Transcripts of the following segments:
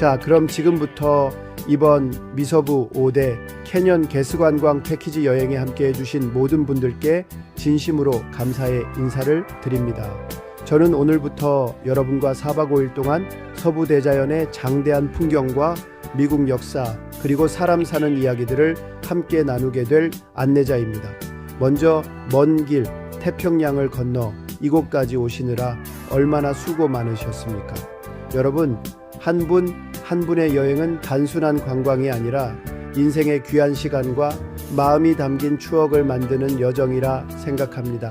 자, 그럼 지금부터 이번 미서부 5대 캐년 개수관광 패키지 여행에 함께 해주신 모든 분들께 진심으로 감사의 인사를 드립니다. 저는 오늘부터 여러분과 4박 5일 동안 서부대자연의 장대한 풍경과 미국 역사 그리고 사람 사는 이야기들을 함께 나누게 될 안내자입니다. 먼저 먼 길 태평양을 건너 이곳까지 오시느라 얼마나 수고 많으셨습니까? 여러분, 한 분 한 분의 여행은 단순한 관광이 아니라 인생의 귀한 시간과 마음이 담긴 추억을 만드는 여정이라 생각합니다.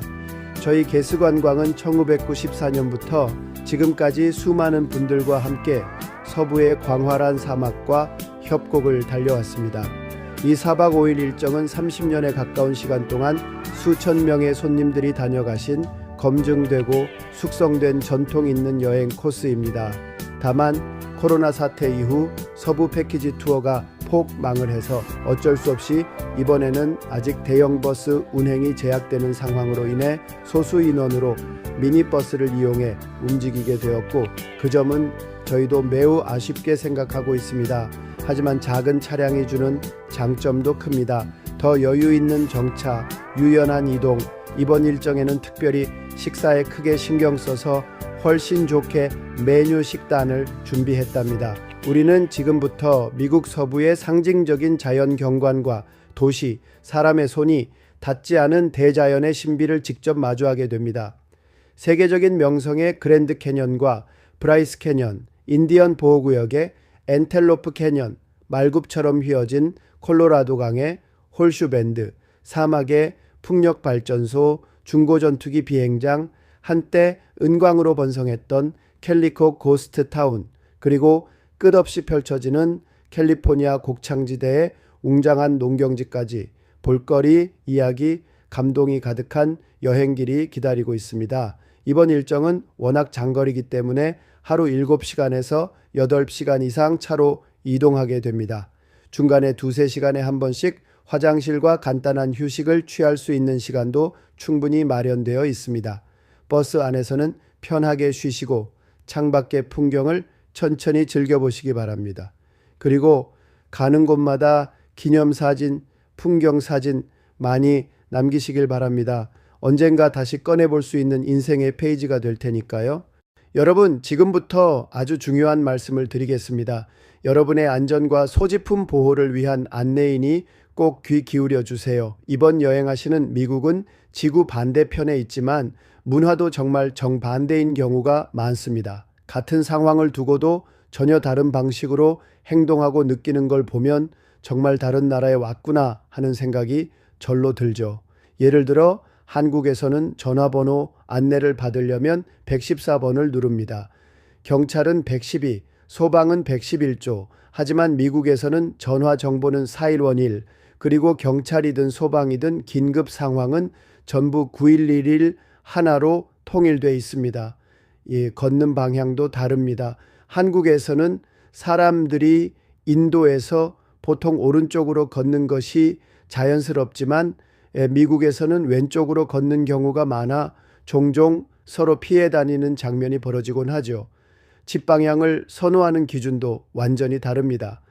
저희 개수관광은 1994년부터 지금까지 수많은 분들과 함께 서부의 광활한 사막과 협곡을 달려왔습니다. 이 4박 5일 일정은 30년에 가까운 시간 동안 수천 명의 손님들이 다녀가신 검증되고 숙성된 전통 있는 여행 코스입니다. 다만 코로나 사태 이후 서부 패키지 투어가 폭망을 해서 어쩔 수 없이 이번에는 아직 대형 버스 운행이 제약되는 상황으로 인해 소수 인원으로 미니버스를 이용해 움직이게 되었고, 그 점은 저희도 매우 아쉽게 생각하고 있습니다. 하지만 작은 차량이 주는 장점도 큽니다. 더 여유 있는 정차, 유연한 이동, 이번 일정에는 특별히 식사에 크게 신경 써서 훨씬 좋게 메뉴 식단을 준비했답니다. 우리는 지금부터 미국 서부의 상징적인 자연 경관과 도시, 사람의 손이 닿지 않은 대자연의 신비를 직접 마주하게 됩니다. 세계적인 명성의 그랜드 캐년과 브라이스 캐년, 인디언 보호구역의 엔텔로프 캐년, 말굽처럼 휘어진 콜로라도 강의 홀슈 밴드, 사막의 풍력 발전소, 중고전투기 비행장, 한때 은광으로 번성했던 캘리코 고스트 타운, 그리고 끝없이 펼쳐지는 캘리포니아 곡창지대의 웅장한 농경지까지 볼거리, 이야기, 감동이 가득한 여행길이 기다리고 있습니다. 이번 일정은 워낙 장거리이기 때문에 하루 7시간에서 8시간 이상 차로 이동하게 됩니다. 중간에 2-3시간에 한 번씩 화장실과 간단한 휴식을 취할 수 있는 시간도 충분히 마련되어 있습니다. 버스 안에서는 편하게 쉬시고 창밖의 풍경을 천천히 즐겨보시기 바랍니다. 그리고 가는 곳마다 기념사진, 풍경사진 많이 남기시길 바랍니다. 언젠가 다시 꺼내볼 수 있는 인생의 페이지가 될 테니까요. 여러분, 지금부터 아주 중요한 말씀을 드리겠습니다. 여러분의 안전과 소지품 보호를 위한 안내이니 꼭 귀 기울여 주세요. 이번 여행하시는 미국은 지구 반대편에 있지만 문화도 정말 정반대인 경우가 많습니다. 같은 상황을 두고도 전혀 다른 방식으로 행동하고 느끼는 걸 보면 정말 다른 나라에 왔구나 하는 생각이 절로 들죠. 예를 들어 한국에서는 전화번호 안내를 받으려면 114번을 누릅니다. 경찰은 112, 소방은 111조. 하지만 미국에서는 전화 정보는 4111, 그리고 경찰이든 소방이든 긴급 상황은 전부 9111 하나로 통일되어 있습니다. 걷는 방향도 다릅니다. 한국에서는 사람들이 인도에서 보통 오른쪽으로 걷는 것이 자연스럽지만 미국에서는 왼쪽으로 걷는 경우가 많아 종종 서로 피해 다니는 장면이 벌어지곤 하죠. 집 방향을 선호하는 기준도 완전히 다릅니다.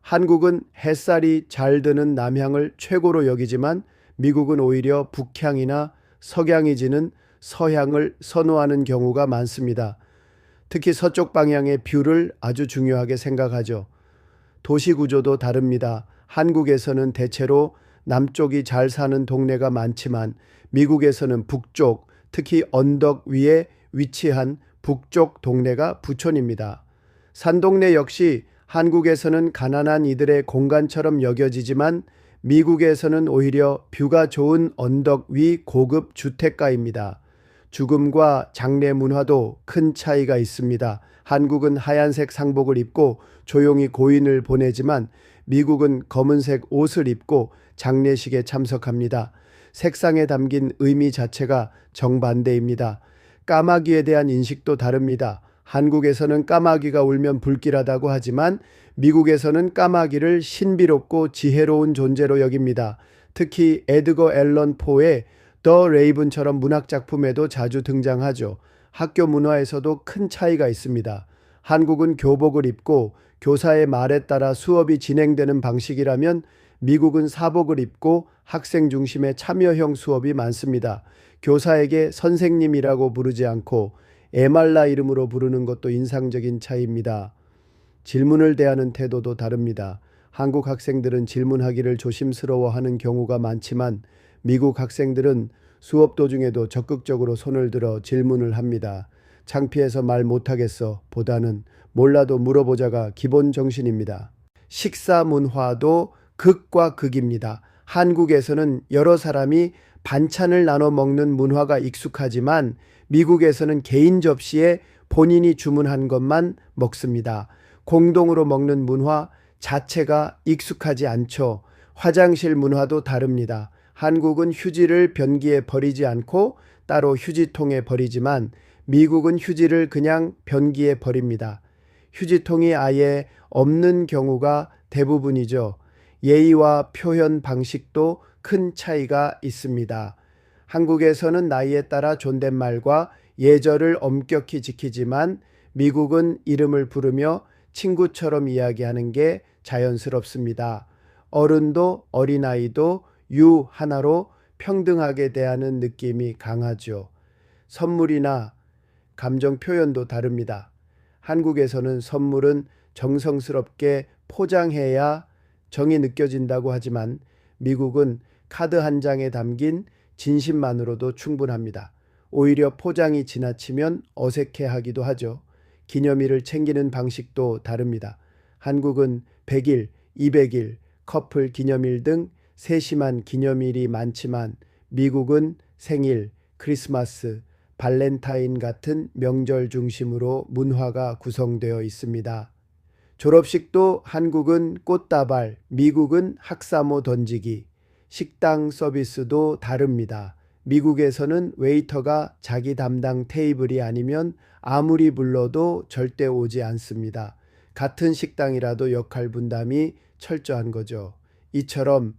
한국은 햇살이 잘 드는 남향을 최고로 여기지만 미국은 오히려 북향이나 석양이 지는 서향을 선호하는 경우가 많습니다. 특히 서쪽 방향의 뷰를 아주 중요하게 생각하죠. 도시 구조도 다릅니다. 한국에서는 대체로 남쪽이 잘 사는 동네가 많지만 미국에서는 북쪽, 특히 언덕 위에 위치한 북쪽 동네가 부촌입니다. 산동네 역시 한국에서는 가난한 이들의 공간처럼 여겨지지만 미국에서는 오히려 뷰가 좋은 언덕 위 고급 주택가입니다. 죽음과 장례 문화도 큰 차이가 있습니다. 한국은 하얀색 상복을 입고 조용히 고인을 보내지만 미국은 검은색 옷을 입고 장례식에 참석합니다. 색상에 담긴 의미 자체가 정반대입니다. 까마귀에 대한 인식도 다릅니다. 한국에서는 까마귀가 울면 불길하다고 하지만 미국에서는 까마귀를 신비롭고 지혜로운 존재로 여깁니다. 특히 에드거 앨런 포의 더 레이븐처럼 문학작품에도 자주 등장하죠. 학교 문화에서도 큰 차이가 있습니다. 한국은 교복을 입고 교사의 말에 따라 수업이 진행되는 방식이라면 미국은 사복을 입고 학생 중심의 참여형 수업이 많습니다. 교사에게 선생님이라고 부르지 않고 에말라 이름으로 부르는 것도 인상적인 차이입니다. 질문을 대하는 태도도 다릅니다. 한국 학생들은 질문하기를 조심스러워하는 경우가 많지만 미국 학생들은 수업 도중에도 적극적으로 손을 들어 질문을 합니다. 창피해서 말 못하겠어 보다는 몰라도 물어보자가 기본 정신입니다. 식사 문화도 극과 극입니다. 한국에서는 여러 사람이 반찬을 나눠 먹는 문화가 익숙하지만 미국에서는 개인 접시에 본인이 주문한 것만 먹습니다. 공동으로 먹는 문화 자체가 익숙하지 않죠. 화장실 문화도 다릅니다. 한국은 휴지를 변기에 버리지 않고 따로 휴지통에 버리지만 미국은 휴지를 그냥 변기에 버립니다. 휴지통이 아예 없는 경우가 대부분이죠. 예의와 표현 방식도 큰 차이가 있습니다. 한국에서는 나이에 따라 존댓말과 예절을 엄격히 지키지만 미국은 이름을 부르며 친구처럼 이야기하는 게 자연스럽습니다. 어른도 어린아이도 유 하나로 평등하게 대하는 느낌이 강하죠. 선물이나 감정 표현도 다릅니다. 한국에서는 선물은 정성스럽게 포장해야 정이 느껴진다고 하지만 미국은 카드 한 장에 담긴 진심만으로도 충분합니다. 오히려 포장이 지나치면 어색해하기도 하죠. 기념일을 챙기는 방식도 다릅니다. 한국은 100일, 200일, 커플 기념일 등 세심한 기념일이 많지만 미국은 생일, 크리스마스, 발렌타인 같은 명절 중심으로 문화가 구성되어 있습니다. 졸업식도 한국은 꽃다발, 미국은 학사모 던지기, 식당 서비스도 다릅니다. 미국에서는 웨이터가 자기 담당 테이블이 아니면 아무리 불러도 절대 오지 않습니다. 같은 식당이라도 역할 분담이 철저한 거죠. 이처럼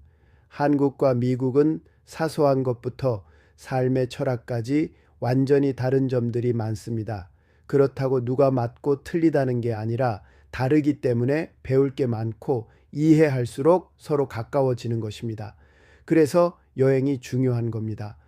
한국과 미국은 사소한 것부터 삶의 철학까지 완전히 다른 점들이 많습니다. 그렇다고 누가 맞고 틀리다는 게 아니라 다르기 때문에 배울 게 많고 이해할수록 서로 가까워지는 것입니다. 그래서 여행이 중요한 겁니다.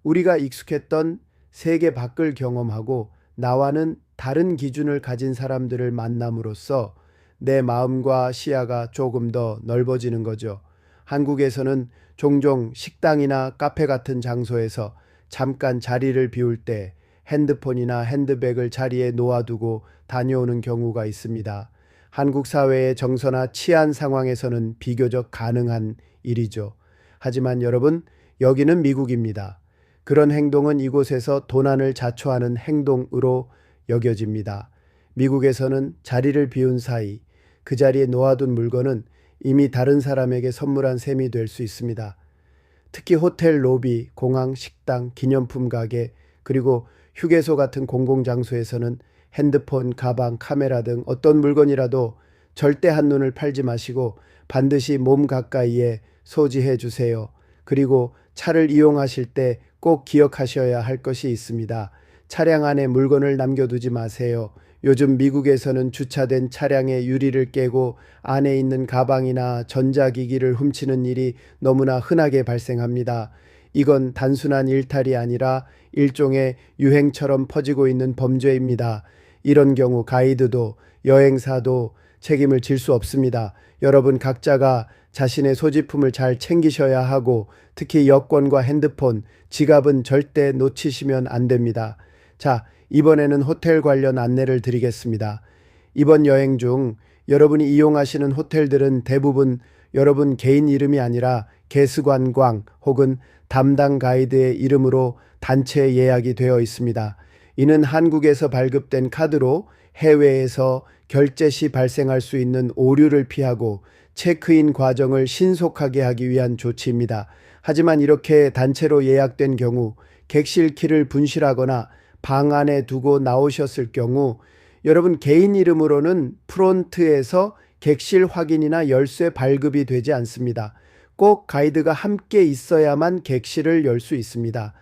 우리가 익숙했던 세계 밖을 경험하고 나와는 다른 기준을 가진 사람들을 만남으로써 내 마음과 시야가 조금 더 넓어지는 거죠. 한국에서는 종종 식당이나 카페 같은 장소에서 잠깐 자리를 비울 때 핸드폰이나 핸드백을 자리에 놓아두고 다녀오는 경우가 있습니다. 한국 사회의 정서나 치안 상황에서는 비교적 가능한 일이죠. 하지만 여러분, 여기는 미국입니다. 그런 행동은 이곳에서 도난을 자초하는 행동으로 여겨집니다. 미국에서는 자리를 비운 사이 그 자리에 놓아둔 물건은 이미 다른 사람에게 선물한 셈이 될 수 있습니다. 특히 호텔 로비, 공항, 식당, 기념품 가게, 그리고 휴게소 같은 공공장소에서는 핸드폰, 가방, 카메라 등 어떤 물건이라도 절대 한눈을 팔지 마시고 반드시 몸 가까이에 소지해 주세요. 그리고 차를 이용하실 때 꼭 기억하셔야 할 것이 있습니다. 차량 안에 물건을 남겨두지 마세요. 요즘 미국에서는 주차된 차량의 유리를 깨고 안에 있는 가방이나 전자기기를 훔치는 일이 너무나 흔하게 발생합니다. 이건 단순한 일탈이 아니라 일종의 유행처럼 퍼지고 있는 범죄입니다. 이런 경우 가이드도 여행사도 책임을 질 수 없습니다. 여러분 각자가 자신의 소지품을 잘 챙기셔야 하고 특히 여권과 핸드폰, 지갑은 절대 놓치시면 안 됩니다. 자, 이번에는 호텔 관련 안내를 드리겠습니다. 이번 여행 중 여러분이 이용하시는 호텔들은 대부분 여러분 개인 이름이 아니라 개수관광 혹은 담당 가이드의 이름으로 단체 예약이 되어 있습니다. 이는 한국에서 발급된 카드로 해외에서 결제 시 발생할 수 있는 오류를 피하고 체크인 과정을 신속하게 하기 위한 조치입니다. 하지만 이렇게 단체로 예약된 경우 객실 키를 분실하거나 방 안에 두고 나오셨을 경우 여러분 개인 이름으로는 프론트에서 객실 확인이나 열쇠 발급이 되지 않습니다. 꼭 가이드가 함께 있어야만 객실을 열 수 있습니다.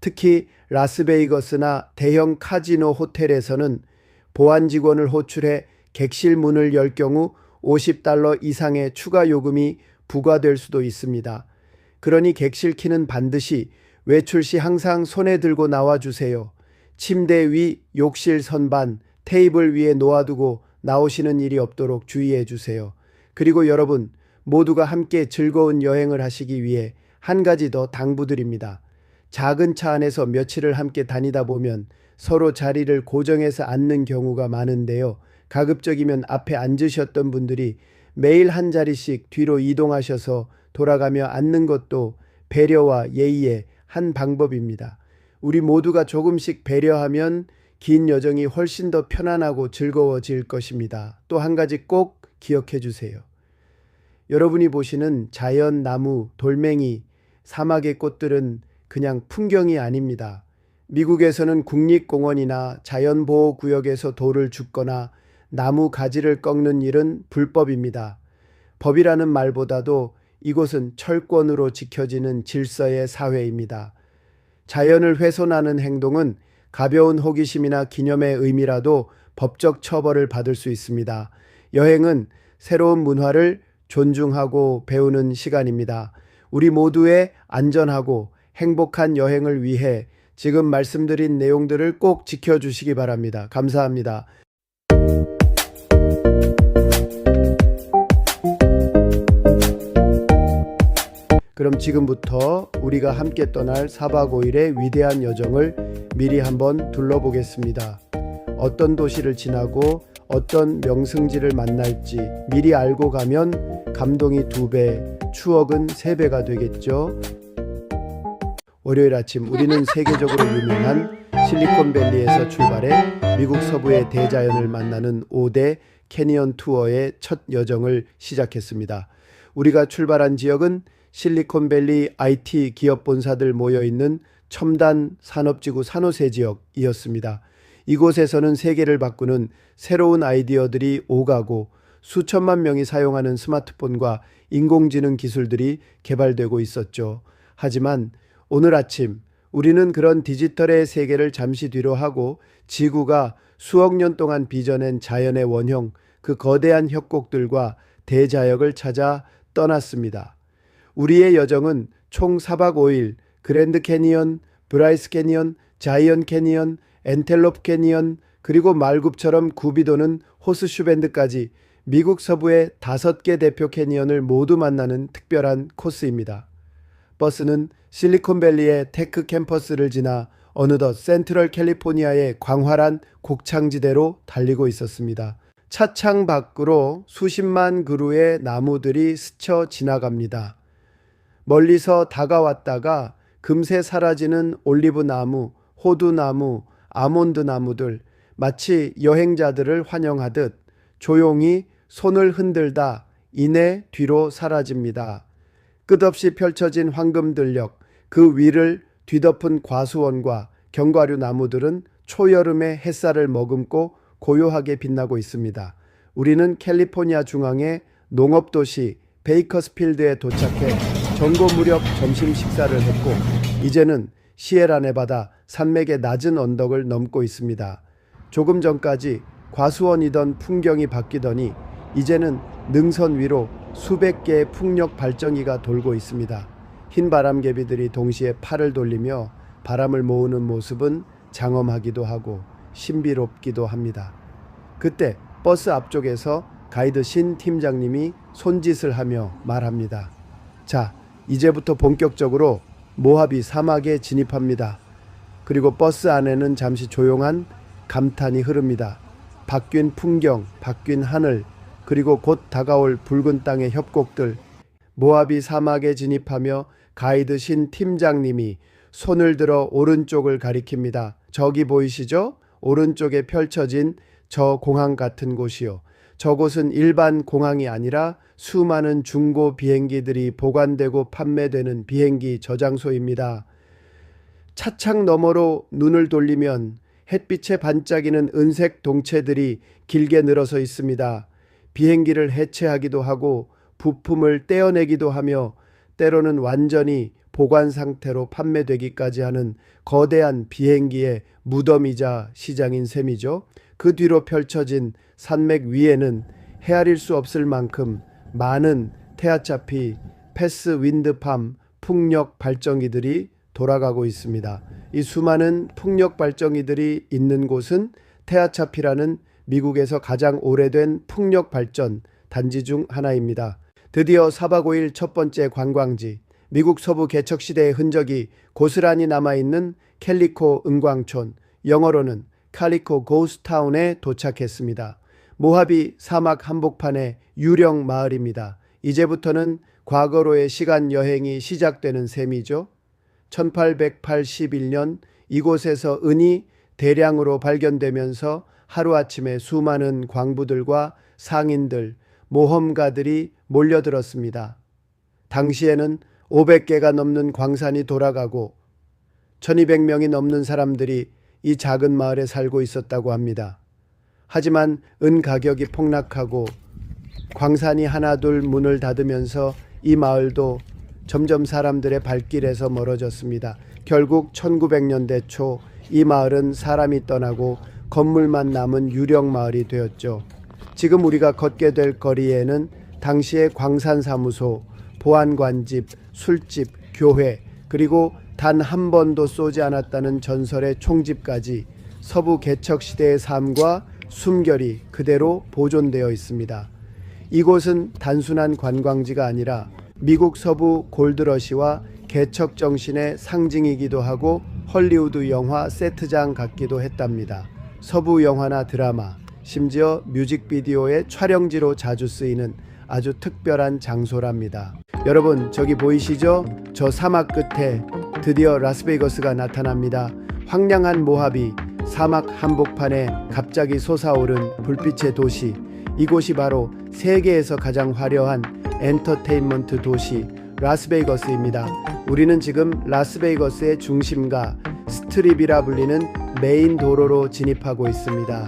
특히 라스베이거스나 대형 카지노 호텔에서는 보안 직원을 호출해 객실 문을 열 경우 $50 이상의 추가 요금이 부과될 수도 있습니다. 그러니 객실 키는 반드시 외출 시 항상 손에 들고 나와 주세요. 침대 위, 욕실 선반, 테이블 위에 놓아두고 나오시는 일이 없도록 주의해 주세요. 그리고 여러분 모두가 함께 즐거운 여행을 하시기 위해 한 가지 더 당부드립니다. 작은 차 안에서 며칠을 함께 다니다 보면 서로 자리를 고정해서 앉는 경우가 많은데요. 가급적이면 앞에 앉으셨던 분들이 매일 한 자리씩 뒤로 이동하셔서 돌아가며 앉는 것도 배려와 예의의 한 방법입니다. 우리 모두가 조금씩 배려하면 긴 여정이 훨씬 더 편안하고 즐거워질 것입니다. 또 한 가지 꼭 기억해 주세요. 여러분이 보시는 자연, 나무, 돌멩이, 사막의 꽃들은 그냥 풍경이 아닙니다. 미국에서는 국립공원이나 자연보호구역에서 돌을 줍거나 나무 가지를 꺾는 일은 불법입니다. 법이라는 말보다도 이곳은 철권으로 지켜지는 질서의 사회입니다. 자연을 훼손하는 행동은 가벼운 호기심이나 기념의 의미라도 법적 처벌을 받을 수 있습니다. 여행은 새로운 문화를 존중하고 배우는 시간입니다. 우리 모두의 안전하고 행복한 여행을 위해 지금 말씀드린 내용들을 꼭 지켜주시기 바랍니다. 감사합니다. 그럼 지금부터 우리가 함께 떠날 4박 5일의 위대한 여정을 미리 한번 둘러보겠습니다. 어떤 도시를 지나고 어떤 명승지를 만날지 미리 알고 가면 감동이 2배, 추억은 3배가 되겠죠. 월요일 아침 우리는 세계적으로 유명한 실리콘밸리에서 출발해 미국 서부의 대자연을 만나는 5대 캐니언 투어의 첫 여정을 시작했습니다. 우리가 출발한 지역은 실리콘밸리 IT 기업 본사들 모여있는 첨단 산업지구 산호세 지역이었습니다. 이곳에서는 세계를 바꾸는 새로운 아이디어들이 오가고 수천만 명이 사용하는 스마트폰과 인공지능 기술들이 개발되고 있었죠. 하지만 오늘 아침 우리는 그런 디지털의 세계를 잠시 뒤로 하고 지구가 수억 년 동안 빚어낸 자연의 원형, 그 거대한 협곡들과 대자역을 찾아 떠났습니다. 우리의 여정은 총 4박 5일 그랜드 캐니언, 브라이스 캐니언, 자이언트 캐니언, 엔텔로프 캐니언, 그리고 말굽처럼 굽이 도는 호스슈밴드까지 미국 서부의 5개 대표 캐니언을 모두 만나는 특별한 코스입니다. 버스는 실리콘밸리의 테크 캠퍼스를 지나 어느덧 센트럴 캘리포니아의 광활한 곡창지대로 달리고 있었습니다. 차창 밖으로 수십만 그루의 나무들이 스쳐 지나갑니다. 멀리서 다가왔다가 금세 사라지는 올리브 나무, 호두 나무, 아몬드 나무들, 마치 여행자들을 환영하듯 조용히 손을 흔들다 이내 뒤로 사라집니다. 끝없이 펼쳐진 황금들녘, 그 위를 뒤덮은 과수원과 견과류 나무들은 초여름의 햇살을 머금고 고요하게 빛나고 있습니다. 우리는 캘리포니아 중앙의 농업도시 베이커스필드에 도착해 정고 무렵 점심 식사를 했고 이제는 시에라네바다 산맥의 낮은 언덕을 넘고 있습니다. 조금 전까지 과수원이던 풍경이 바뀌더니 이제는 능선 위로 수백 개의 풍력 발전기가 돌고 있습니다. 흰 바람개비들이 동시에 팔을 돌리며 바람을 모으는 모습은 장엄하기도 하고 신비롭기도 합니다. 그때 버스 앞쪽에서 가이드 신 팀장님이 손짓을 하며 말합니다. 자, 이제부터 본격적으로 모하비 사막에 진입합니다. 그리고 버스 안에는 잠시 조용한 감탄이 흐릅니다. 바뀐 풍경, 바뀐 하늘, 그리고 곧 다가올 붉은 땅의 협곡들. 모하비 사막에 진입하며 가이드 신 팀장님이 손을 들어 오른쪽을 가리킵니다. 저기 보이시죠? 오른쪽에 펼쳐진 저 공항 같은 곳이요. 저곳은 일반 공항이 아니라 수많은 중고 비행기들이 보관되고 판매되는 비행기 저장소입니다. 차창 너머로 눈을 돌리면 햇빛에 반짝이는 은색 동체들이 길게 늘어서 있습니다. 비행기를 해체하기도 하고 부품을 떼어내기도 하며 때로는 완전히 보관 상태로 판매되기까지 하는 거대한 비행기의 무덤이자 시장인 셈이죠. 그 뒤로 펼쳐진 산맥 위에는 헤아릴 수 없을 만큼 많은 테아차피, 패스 윈드팜 풍력 발전기들이 돌아가고 있습니다. 이 수많은 풍력 발전기들이 있는 곳은 테아차피라는 미국에서 가장 오래된 풍력 발전 단지 중 하나입니다. 드디어 4박 5일 첫 번째 관광지, 미국 서부 개척 시대의 흔적이 고스란히 남아있는 캘리코 은광촌, 영어로는 칼리코 고스타운에 도착했습니다. 모하비 사막 한복판의 유령 마을입니다. 이제부터는 과거로의 시간 여행이 시작되는 셈이죠. 1881년 이곳에서 은이 대량으로 발견되면서 하루아침에 수많은 광부들과 상인들, 모험가들이 몰려들었습니다. 당시에는 500개가 넘는 광산이 돌아가고 1200명이 넘는 사람들이 이 작은 마을에 살고 있었다고 합니다. 하지만 은 가격이 폭락하고 광산이 하나둘 문을 닫으면서 이 마을도 점점 사람들의 발길에서 멀어졌습니다. 결국 1900년대 초 이 마을은 사람이 떠나고 건물만 남은 유령 마을이 되었죠. 지금 우리가 걷게 될 거리에는 당시의 광산사무소, 보안관집, 술집, 교회, 그리고 단 한 번도 쏘지 않았다는 전설의 총집까지 서부 개척 시대의 삶과 숨결이 그대로 보존되어 있습니다. 이곳은 단순한 관광지가 아니라 미국 서부 골드러시와 개척 정신의 상징이기도 하고 헐리우드 영화 세트장 같기도 했답니다. 서부 영화나 드라마, 심지어 뮤직비디오의 촬영지로 자주 쓰이는 아주 특별한 장소랍니다. 여러분, 저기 보이시죠? 저 사막 끝에 드디어 라스베이거스가 나타납니다. 황량한 모하비, 사막 한복판에 갑자기 솟아오른 불빛의 도시. 이곳이 바로 세계에서 가장 화려한 엔터테인먼트 도시 라스베이거스입니다. 우리는 지금 라스베이거스의 중심가 스트립이라 불리는 메인 도로로 진입하고 있습니다.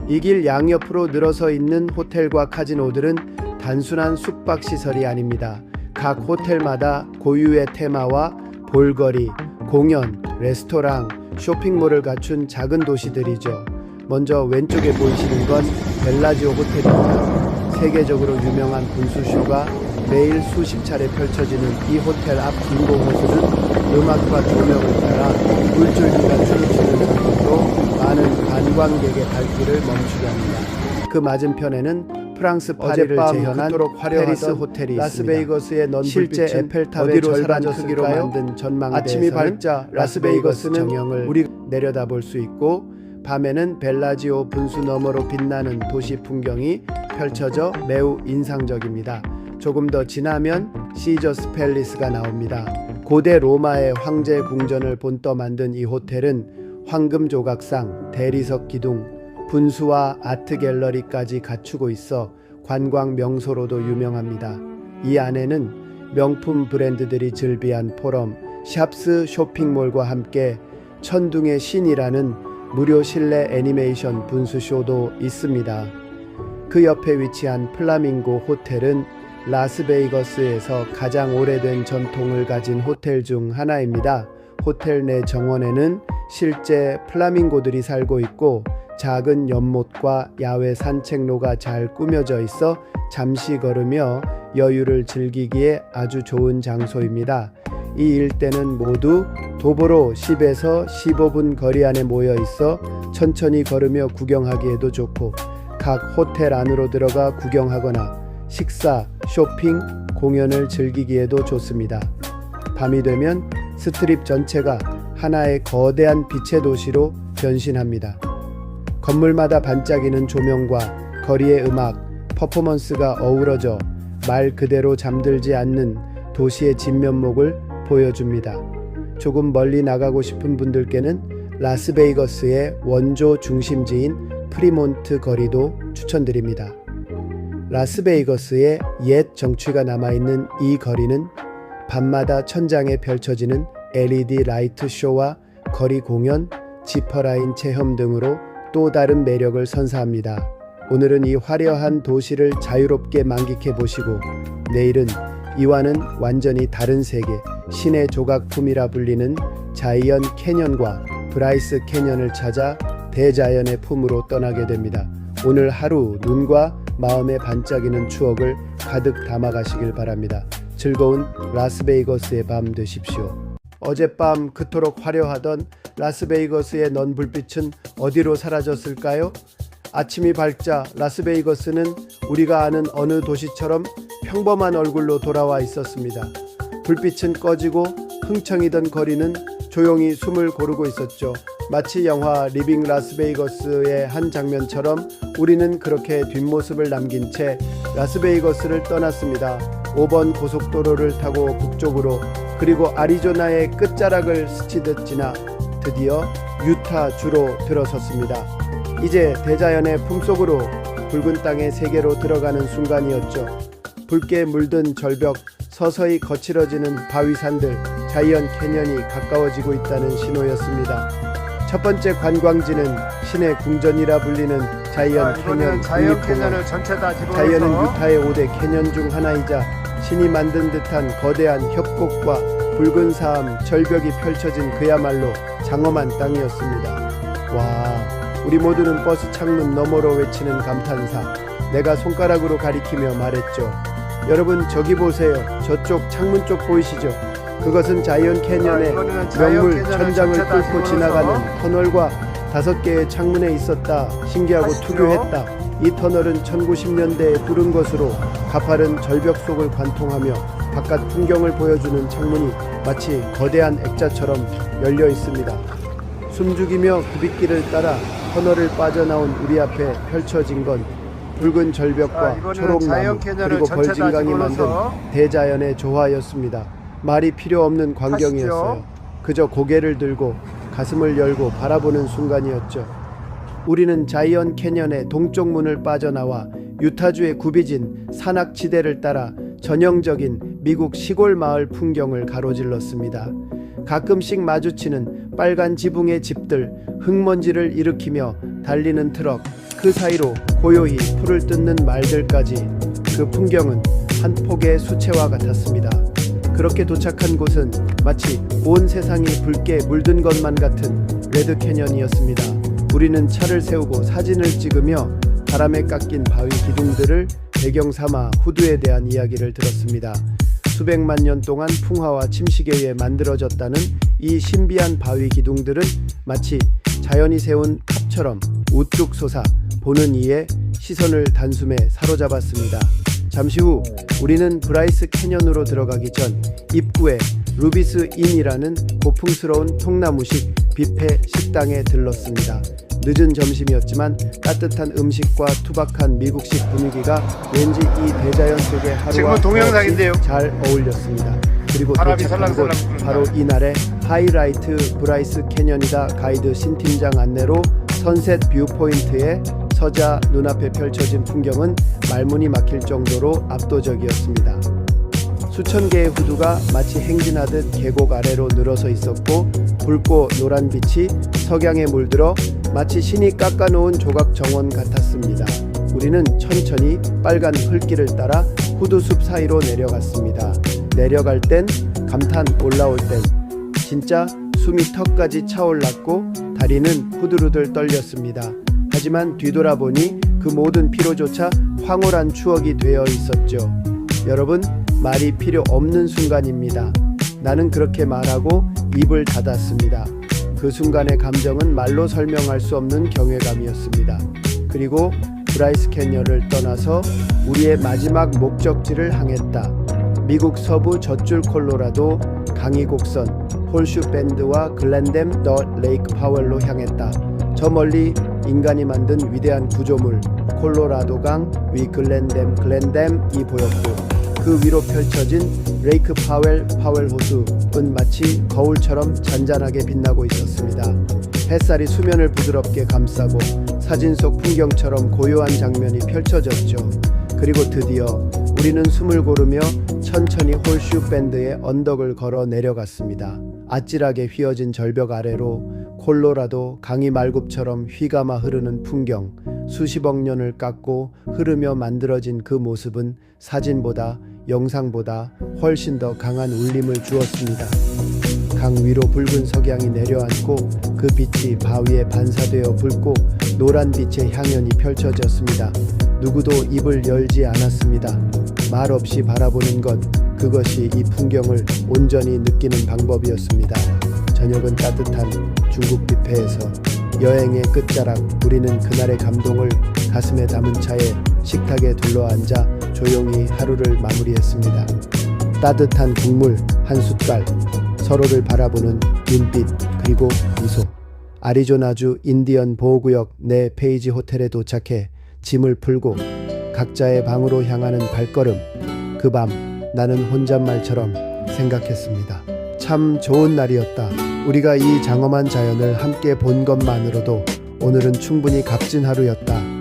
이 길 양옆으로 늘어서 있는 호텔과 카지노들은 단순한 숙박시설이 아닙니다. 각 호텔마다 고유의 테마와 볼거리, 공연, 레스토랑, 쇼핑몰을 갖춘 작은 도시들이죠. 먼저 왼쪽에 보이시는 건 벨라지오 호텔입니다. 세계적으로 유명한 분수쇼가 매일 수십 차례 펼쳐지는 이 호텔 앞 인공호수는 음악과 조명을 따라 물줄기가 춤추는 장면으로 많은 관광객의 발길을 멈추게 합니다. 그 맞은편에는 프랑스 파리를 재현한 페리스 호텔이 라스베이거스의 넌 실제 에펠탑의 절반 크기로 만든 전망대에서는 아침이 밝자 라스베이거스는 정형을 우리 내려다볼 수 있고, 밤에는 벨라지오 분수 너머로 빛나는 도시 풍경이 펼쳐져 매우 인상적입니다. 조금 더 지나면 시저스 팰리스가 나옵니다. 고대 로마의 황제 궁전을 본떠 만든 이 호텔은 황금 조각상, 대리석 기둥, 분수와 아트 갤러리까지 갖추고 있어 관광 명소로도 유명합니다. 이 안에는 명품 브랜드들이 즐비한 포럼, 샵스 쇼핑몰과 함께 천둥의 신이라는 무료 실내 애니메이션 분수쇼도 있습니다. 그 옆에 위치한 플라밍고 호텔은 라스베이거스에서 가장 오래된 전통을 가진 호텔 중 하나입니다. 호텔 내 정원에는 실제 플라밍고들이 살고 있고 작은 연못과 야외 산책로가 잘 꾸며져 있어 잠시 걸으며 여유를 즐기기에 아주 좋은 장소입니다. 이 일대는 모두 도보로 10에서 15분 거리 안에 모여 있어 천천히 걸으며 구경하기에도 좋고 각 호텔 안으로 들어가 구경하거나 식사, 쇼핑, 공연을 즐기기에도 좋습니다. 밤이 되면 스트립 전체가 하나의 거대한 빛의 도시로 변신합니다. 건물마다 반짝이는 조명과 거리의 음악, 퍼포먼스가 어우러져 말 그대로 잠들지 않는 도시의 진면목을 보여줍니다. 조금 멀리 나가고 싶은 분들께는 라스베이거스의 원조 중심지인 프리몬트 거리도 추천드립니다. 라스베이거스의 옛 정취가 남아있는 이 거리는 밤마다 천장에 펼쳐지는 LED 라이트 쇼와 거리 공연, 지퍼라인 체험 등으로 또 다른 매력을 선사합니다. 오늘은 이 화려한 도시를 자유롭게 만끽해 보시고 내일은 이와는 완전히 다른 세계, 신의 조각품이라 불리는 자이언 캐년과 브라이스 캐년을 찾아 대자연의 품으로 떠나게 됩니다. 오늘 하루 눈과 마음에 반짝이는 추억을 가득 담아가시길 바랍니다. 즐거운 라스베이거스의 밤 되십시오. 어젯밤 그토록 화려하던 라스베이거스의 넌 불빛은 어디로 사라졌을까요? 아침이 밝자 라스베이거스는 우리가 아는 어느 도시처럼 평범한 얼굴로 돌아와 있었습니다. 불빛은 꺼지고 흥청이던 거리는 조용히 숨을 고르고 있었죠. 마치 영화 리빙 라스베이거스의 한 장면처럼 우리는 그렇게 뒷모습을 남긴 채 라스베이거스를 떠났습니다. 5번 고속도로를 타고 북쪽으로, 그리고 아리조나의 끝자락을 스치듯 지나 드디어 유타주로 들어섰습니다. 이제 대자연의 품속으로, 붉은 땅의 세계로 들어가는 순간이었죠. 붉게 물든 절벽, 서서히 거칠어지는 바위산들, 자이언 캐년이 가까워지고 있다는 신호였습니다. 첫 번째 관광지는 신의 궁전이라 불리는 자이언 캐년 국립공원. 자이언은 유타의 5대 캐년 중 하나이자 신이 만든 듯한 거대한 협곡과 붉은 사암, 절벽이 펼쳐진 그야말로 장엄한 땅이었습니다. 와, 우리 모두는 버스 창문 너머로 외치는 감탄사, 내가 손가락으로 가리키며 말했죠. 여러분 저기 보세요. 저쪽 창문 쪽 보이시죠? 그것은 자이언 캐년의 명물 천장을 뚫고 지나가는 터널과 5개의 창문에 있었다. 신기하고 특유했다. 이 터널은 1910년대에 뚫은 것으로 가파른 절벽 속을 관통하며 바깥 풍경을 보여주는 창문이 마치 거대한 액자처럼 열려 있습니다. 숨죽이며 굽잇길을 따라 터널을 빠져나온 우리 앞에 펼쳐진 건 붉은 절벽과 초록나무 그리고 벌진강이 만든 대자연의 조화였습니다. 말이 필요 없는 광경이었어요. 그저 고개를 들고 가슴을 열고 바라보는 순간이었죠. 우리는 자이언 캐년의 동쪽 문을 빠져나와 유타주의 굽이진 산악지대를 따라 전형적인 미국 시골 마을 풍경을 가로질렀습니다. 가끔씩 마주치는 빨간 지붕의 집들, 흙먼지를 일으키며 달리는 트럭, 그 사이로 고요히 풀을 뜯는 말들까지, 그 풍경은 한 폭의 수채화 같았습니다. 그렇게 도착한 곳은 마치 온 세상이 붉게 물든 것만 같은 레드 캐년이었습니다. 우리는 차를 세우고 사진을 찍으며 바람에 깎인 바위 기둥들을 배경 삼아 후두에 대한 이야기를 들었습니다. 수백만 년 동안 풍화와 침식에 의해 만들어졌다는 이 신비한 바위 기둥들은 마치 자연이 세운 탑처럼 우뚝 솟아 보는 이의 시선을 단숨에 사로잡았습니다. 잠시 후 우리는 브라이스 캐년으로 들어가기 전 입구에 루비스 인이라는 고풍스러운 통나무식 뷔페 식당에 들렀습니다. 늦은 점심이었지만 따뜻한 음식과 투박한 미국식 분위기가 왠지 이 대자연 속의 하루와 동영상인데요. 잘 어울렸습니다. 그리고 도착한 곳 바로 이날의 하이라이트 브라이스 캐년이다 가이드 신 팀장 안내로 선셋 뷰포인트에 서자 눈앞에 펼쳐진 풍경은 말문이 막힐 정도로 압도적이었습니다. 수천 개의 후두가 마치 행진하듯 계곡 아래로 늘어서 있었고, 붉고 노란 빛이 석양에 물들어 마치 신이 깎아놓은 조각 정원 같았습니다. 우리는 천천히 빨간 흙길을 따라 후두숲 사이로 내려갔습니다. 내려갈 땐 감탄, 올라올 땐 진짜 숨이 턱까지 차올랐고 다리는 후들후들 떨렸습니다. 하지만 뒤돌아보니 그 모든 피로조차 황홀한 추억이 되어 있었죠. 여러분, 말이 필요 없는 순간입니다. 나는 그렇게 말하고 입을 닫았습니다. 그 순간의 감정은 말로 설명할 수 없는 경외감이었습니다. 그리고 브라이스 캐년을 떠나서 우리의 마지막 목적지를 향했다. 미국 서부 젖줄 콜로라도 강이 곡선 홀슈 밴드와 글렌댐 더 레이크 파웰로 향했다. 저 멀리 인간이 만든 위대한 구조물 콜로라도강 위 글렌댐이 보였고, 그 위로 펼쳐진 레이크 파웰 호수는 마치 거울처럼 잔잔하게 빛나고 있었습니다. 햇살이 수면을 부드럽게 감싸고 사진 속 풍경처럼 고요한 장면이 펼쳐졌죠. 그리고 드디어 우리는 숨을 고르며 천천히 홀슈 밴드의 언덕을 걸어 내려갔습니다. 아찔하게 휘어진 절벽 아래로 콜로라도 강이 말굽처럼 휘감아 흐르는 풍경, 수십억 년을 깎고 흐르며 만들어진 그 모습은 사진보다 영상보다 훨씬 더 강한 울림을 주었습니다. 강 위로 붉은 석양이 내려앉고 그 빛이 바위에 반사되어 붉고 노란 빛의 향연이 펼쳐졌습니다. 누구도 입을 열지 않았습니다. 말 없이 바라보는 것, 그것이 이 풍경을 온전히 느끼는 방법이었습니다. 저녁은 따뜻한 중국 뷔페에서 여행의 끝자락, 우리는 그날의 감동을 가슴에 담은 차에 식탁에 둘러앉아 조용히 하루를 마무리했습니다. 따뜻한 국물 한 숟갈, 서로를 바라보는 눈빛, 그리고 미소. 아리조나주 인디언 보호구역 내 페이지 호텔에 도착해 짐을 풀고 각자의 방으로 향하는 발걸음. 그 밤 나는 혼잣말처럼 생각했습니다. 참 좋은 날이었다. 우리가 이 장엄한 자연을 함께 본 것만으로도 오늘은 충분히 값진 하루였다.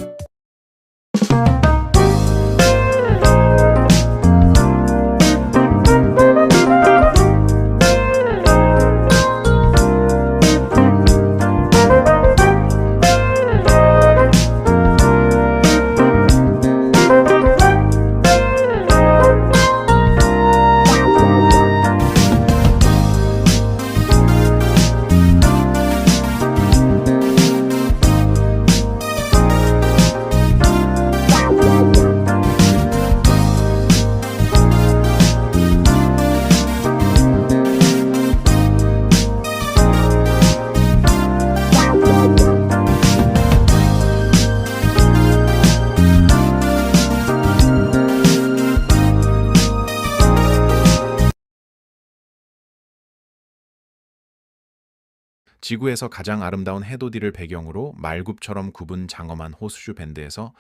지구에서 가장 아름다운 해돋이를 배경으로 말굽처럼 굽은 장엄한 호수슈 밴드에서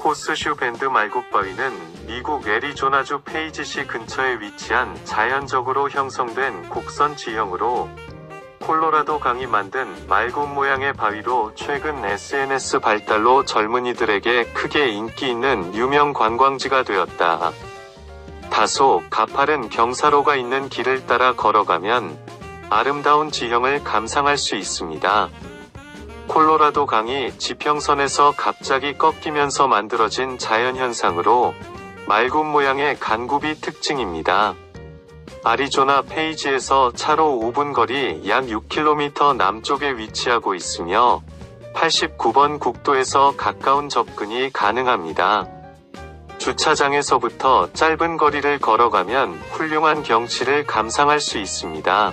호스슈 밴드 말굽바위는 미국 애리조나주 페이지시 근처에 위치한 자연적으로 형성된 곡선 지형으로 콜로라도 강이 만든 말굽 모양의 바위로 최근 SNS 발달로 젊은이들에게 크게 인기 있는 유명 관광지가 되었다. 다소 가파른 경사로가 있는 길을 따라 걸어가면 아름다운 지형을 감상할 수 있습니다. 콜로라도 강이 지평선에서 갑자기 꺾이면서 만들어진 자연현상으로 말굽 모양의 간굽이 특징입니다. 아리조나 페이지에서 차로 5분 거리 약 6km 남쪽에 위치하고 있으며 89번 국도에서 가까운 접근이 가능합니다. 주차장에서부터 짧은 거리를 걸어가면 훌륭한 경치를 감상할 수 있습니다.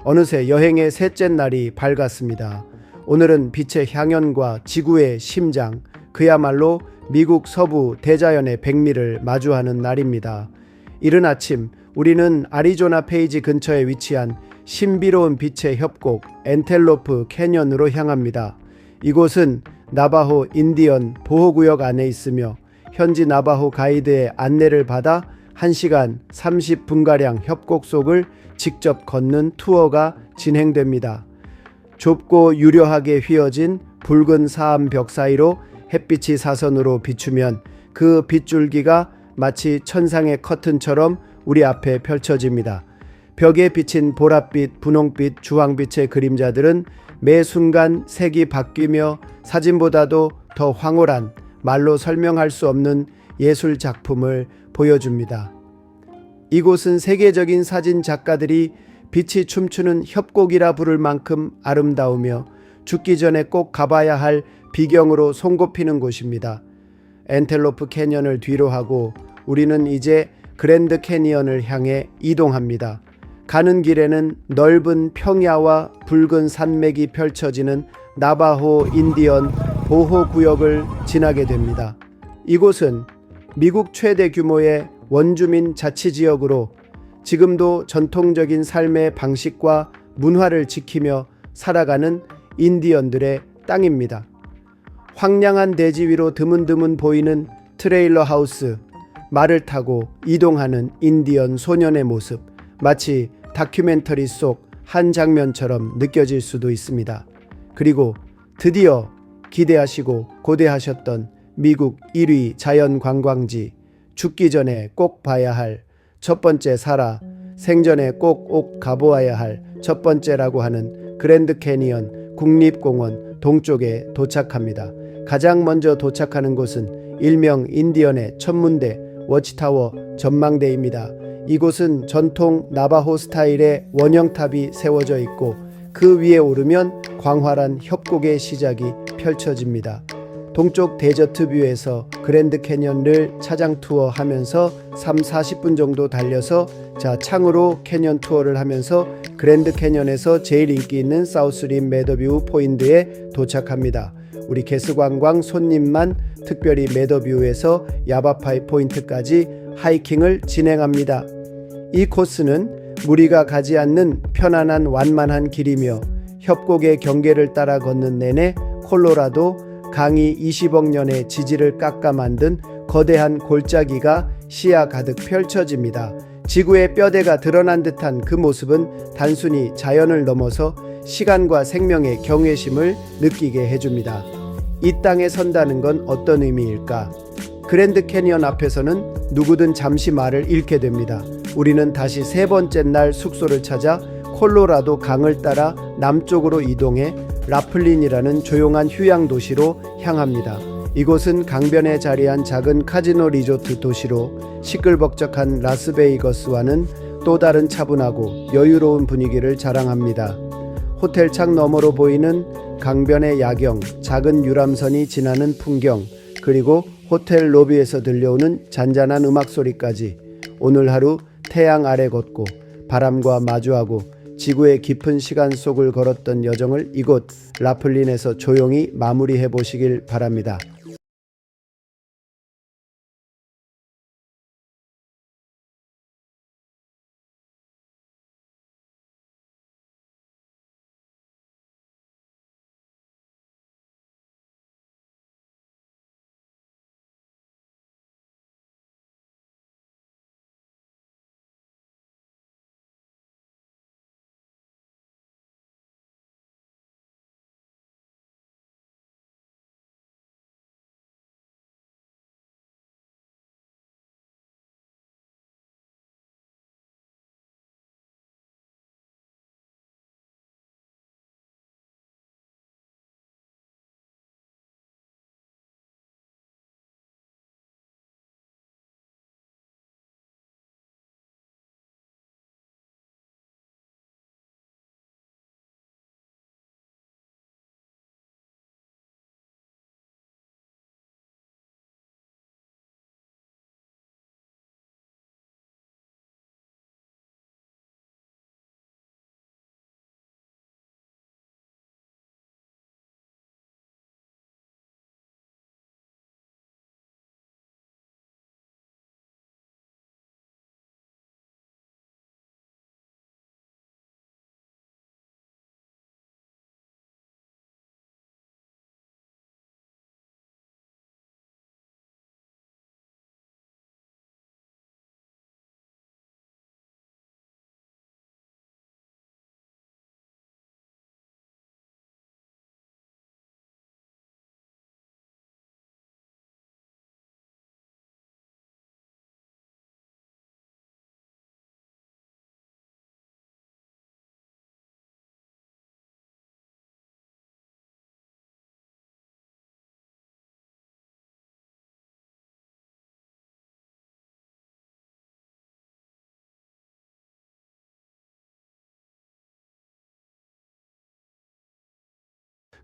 어느새 여행의 셋째 날이 밝았습니다. 오늘은 빛의 향연과 지구의 심장, 그야말로 미국 서부 대자연의 백미를 마주하는 날입니다. 이른 아침 우리는 아리조나 페이지 근처에 위치한 신비로운 빛의 협곡 엔텔로프 캐년으로 향합니다. 이곳은 나바호 인디언 보호구역 안에 있으며 현지 나바호 가이드의 안내를 받아 1시간 30분가량 협곡 속을 직접 걷는 투어가 진행됩니다. 좁고 유려하게 휘어진 붉은 사암 벽 사이로 햇빛이 사선으로 비추면 그 빗줄기가 마치 천상의 커튼처럼 우리 앞에 펼쳐집니다. 벽에 비친 보랏빛, 분홍빛, 주황빛의 그림자들은 매 순간 색이 바뀌며 사진보다도 더 황홀한, 말로 설명할 수 없는 예술 작품을 보여줍니다. 이곳은 세계적인 사진 작가들이 빛이 춤추는 협곡이라 부를 만큼 아름다우며 죽기 전에 꼭 가봐야 할 비경으로 손꼽히는 곳입니다. 엔텔로프 캐년을 뒤로 하고 우리는 이제 그랜드 캐니언을 향해 이동합니다. 가는 길에는 넓은 평야와 붉은 산맥이 펼쳐지는 나바호 인디언 보호구역을 지나게 됩니다. 이곳은 미국 최대 규모의 원주민 자치지역으로 지금도 전통적인 삶의 방식과 문화를 지키며 살아가는 인디언들의 땅입니다. 황량한 대지 위로 드문드문 보이는 트레일러 하우스, 말을 타고 이동하는 인디언 소년의 모습, 마치 다큐멘터리 속 한 장면처럼 느껴질 수도 있습니다. 그리고 드디어 기대하시고 고대하셨던 미국 1위 자연 관광지, 죽기 전에 꼭 봐야 할 첫 번째 사라, 생전에 꼭 가보아야 할 첫 번째라고 하는 그랜드 캐니언 국립공원 동쪽에 도착합니다. 가장 먼저 도착하는 곳은 일명 인디언의 천문대 워치타워 전망대입니다. 이곳은 전통 나바호 스타일의 원형탑이 세워져 있고 그 위에 오르면 광활한 협곡의 시작이 펼쳐집니다. 동쪽 데저트 뷰에서 그랜드 캐년을 차장 투어 하면서 3-40분 정도 달려서 창으로 캐년 투어를 하면서 그랜드 캐년에서 제일 인기 있는 사우스림 매더뷰 포인트에 도착합니다. 우리 개스관광 손님만 특별히 매더뷰에서 야바파이 포인트까지 하이킹을 진행합니다. 이 코스는 무리가 가지 않는 편안한 완만한 길이며 협곡의 경계를 따라 걷는 내내 콜로라도 강이 20억 년의 지지를 깎아 만든 거대한 골짜기가 시야 가득 펼쳐집니다. 지구의 뼈대가 드러난 듯한 그 모습은 단순히 자연을 넘어서 시간과 생명의 경외심을 느끼게 해줍니다. 이 땅에 선다는 건 어떤 의미일까? 그랜드 캐니언 앞에서는 누구든 잠시 말을 잃게 됩니다. 우리는 다시 세 번째 날 숙소를 찾아 콜로라도 강을 따라 남쪽으로 이동해 라플린이라는 조용한 휴양 도시로 향합니다. 이곳은 강변에 자리한 작은 카지노 리조트 도시로 시끌벅적한 라스베이거스와는 또 다른 차분하고 여유로운 분위기를 자랑합니다. 호텔 창 너머로 보이는 강변의 야경, 작은 유람선이 지나는 풍경, 그리고 호텔 로비에서 들려오는 잔잔한 음악 소리까지 오늘 하루 태양 아래 걷고 바람과 마주하고 지구의 깊은 시간 속을 걸었던 여정을 이곳 라플린에서 조용히 마무리해 보시길 바랍니다.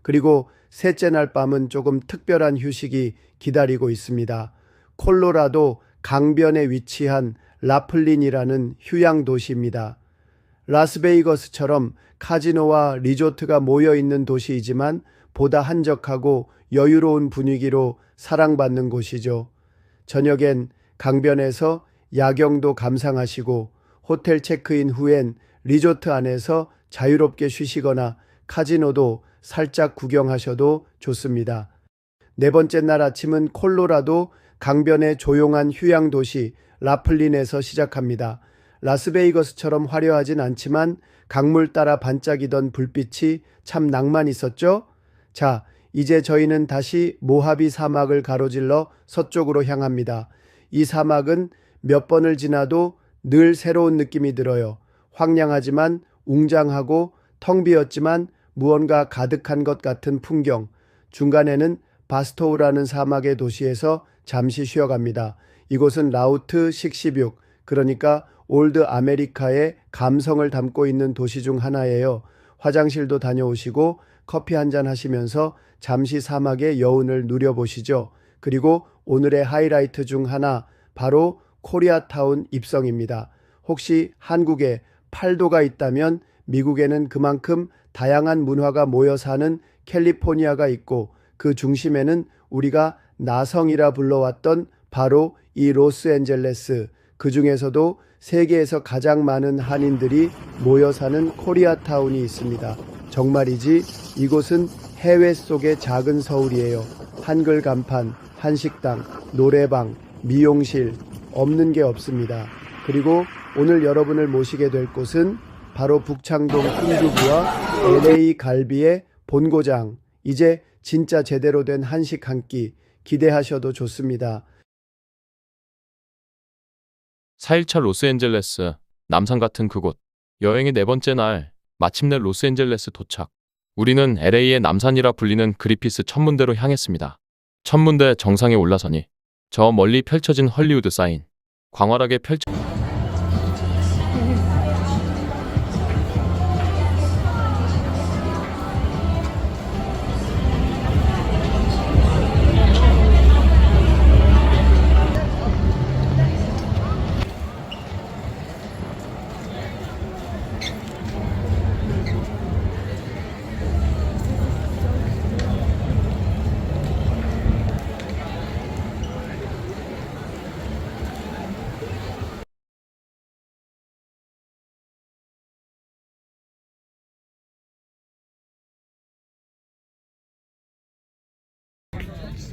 그리고 셋째 날 밤은 조금 특별한 휴식이 기다리고 있습니다. 콜로라도 강변에 위치한 라플린이라는 휴양 도시입니다. 라스베이거스처럼 카지노와 리조트가 모여 있는 도시이지만 보다 한적하고 여유로운 분위기로 사랑받는 곳이죠. 저녁엔 강변에서 야경도 감상하시고 호텔 체크인 후엔 리조트 안에서 자유롭게 쉬시거나 카지노도 살짝 구경하셔도 좋습니다. 네 번째 날 아침은 콜로라도 강변의 조용한 휴양 도시 라플린에서 시작합니다. 라스베이거스처럼 화려하진 않지만 강물 따라 반짝이던 불빛이 참 낭만 있었죠? 자, 이제 저희는 다시 모하비 사막을 가로질러 서쪽으로 향합니다. 이 사막은 몇 번을 지나도 늘 새로운 느낌이 들어요. 황량하지만 웅장하고 텅 비었지만 무언가 가득한 것 같은 풍경. 중간에는 바스토우라는 사막의 도시에서 잠시 쉬어갑니다. 이곳은 라우트 66, 그러니까 올드 아메리카의 감성을 담고 있는 도시 중 하나예요. 화장실도 다녀오시고 커피 한잔 하시면서 잠시 사막의 여운을 누려보시죠. 그리고 오늘의 하이라이트 중 하나, 바로 코리아타운 입성입니다. 혹시 한국에 팔도가 있다면 미국에는 그만큼 다양한 문화가 모여 사는 캘리포니아가 있고 그 중심에는 우리가 나성이라 불러왔던 바로 이 로스앤젤레스, 그 중에서도 세계에서 가장 많은 한인들이 모여 사는 코리아타운이 있습니다. 정말이지 이곳은 해외 속의 작은 서울이에요. 한글 간판, 한식당, 노래방, 미용실, 없는 게 없습니다. 그리고 오늘 여러분을 모시게 될 곳은 바로 북창동 순두부와 LA 갈비의 본고장. 이제 진짜 제대로 된 한식 한 끼 기대하셔도 좋습니다. 4일차 로스앤젤레스, 남산 같은 그곳. 여행의 네 번째 날, 마침내 로스앤젤레스 도착. 우리는 LA의 남산이라 불리는 그리피스 천문대로 향했습니다. 천문대 정상에 올라서니 저 멀리 펼쳐진 헐리우드 사인. 광활하게 펼쳐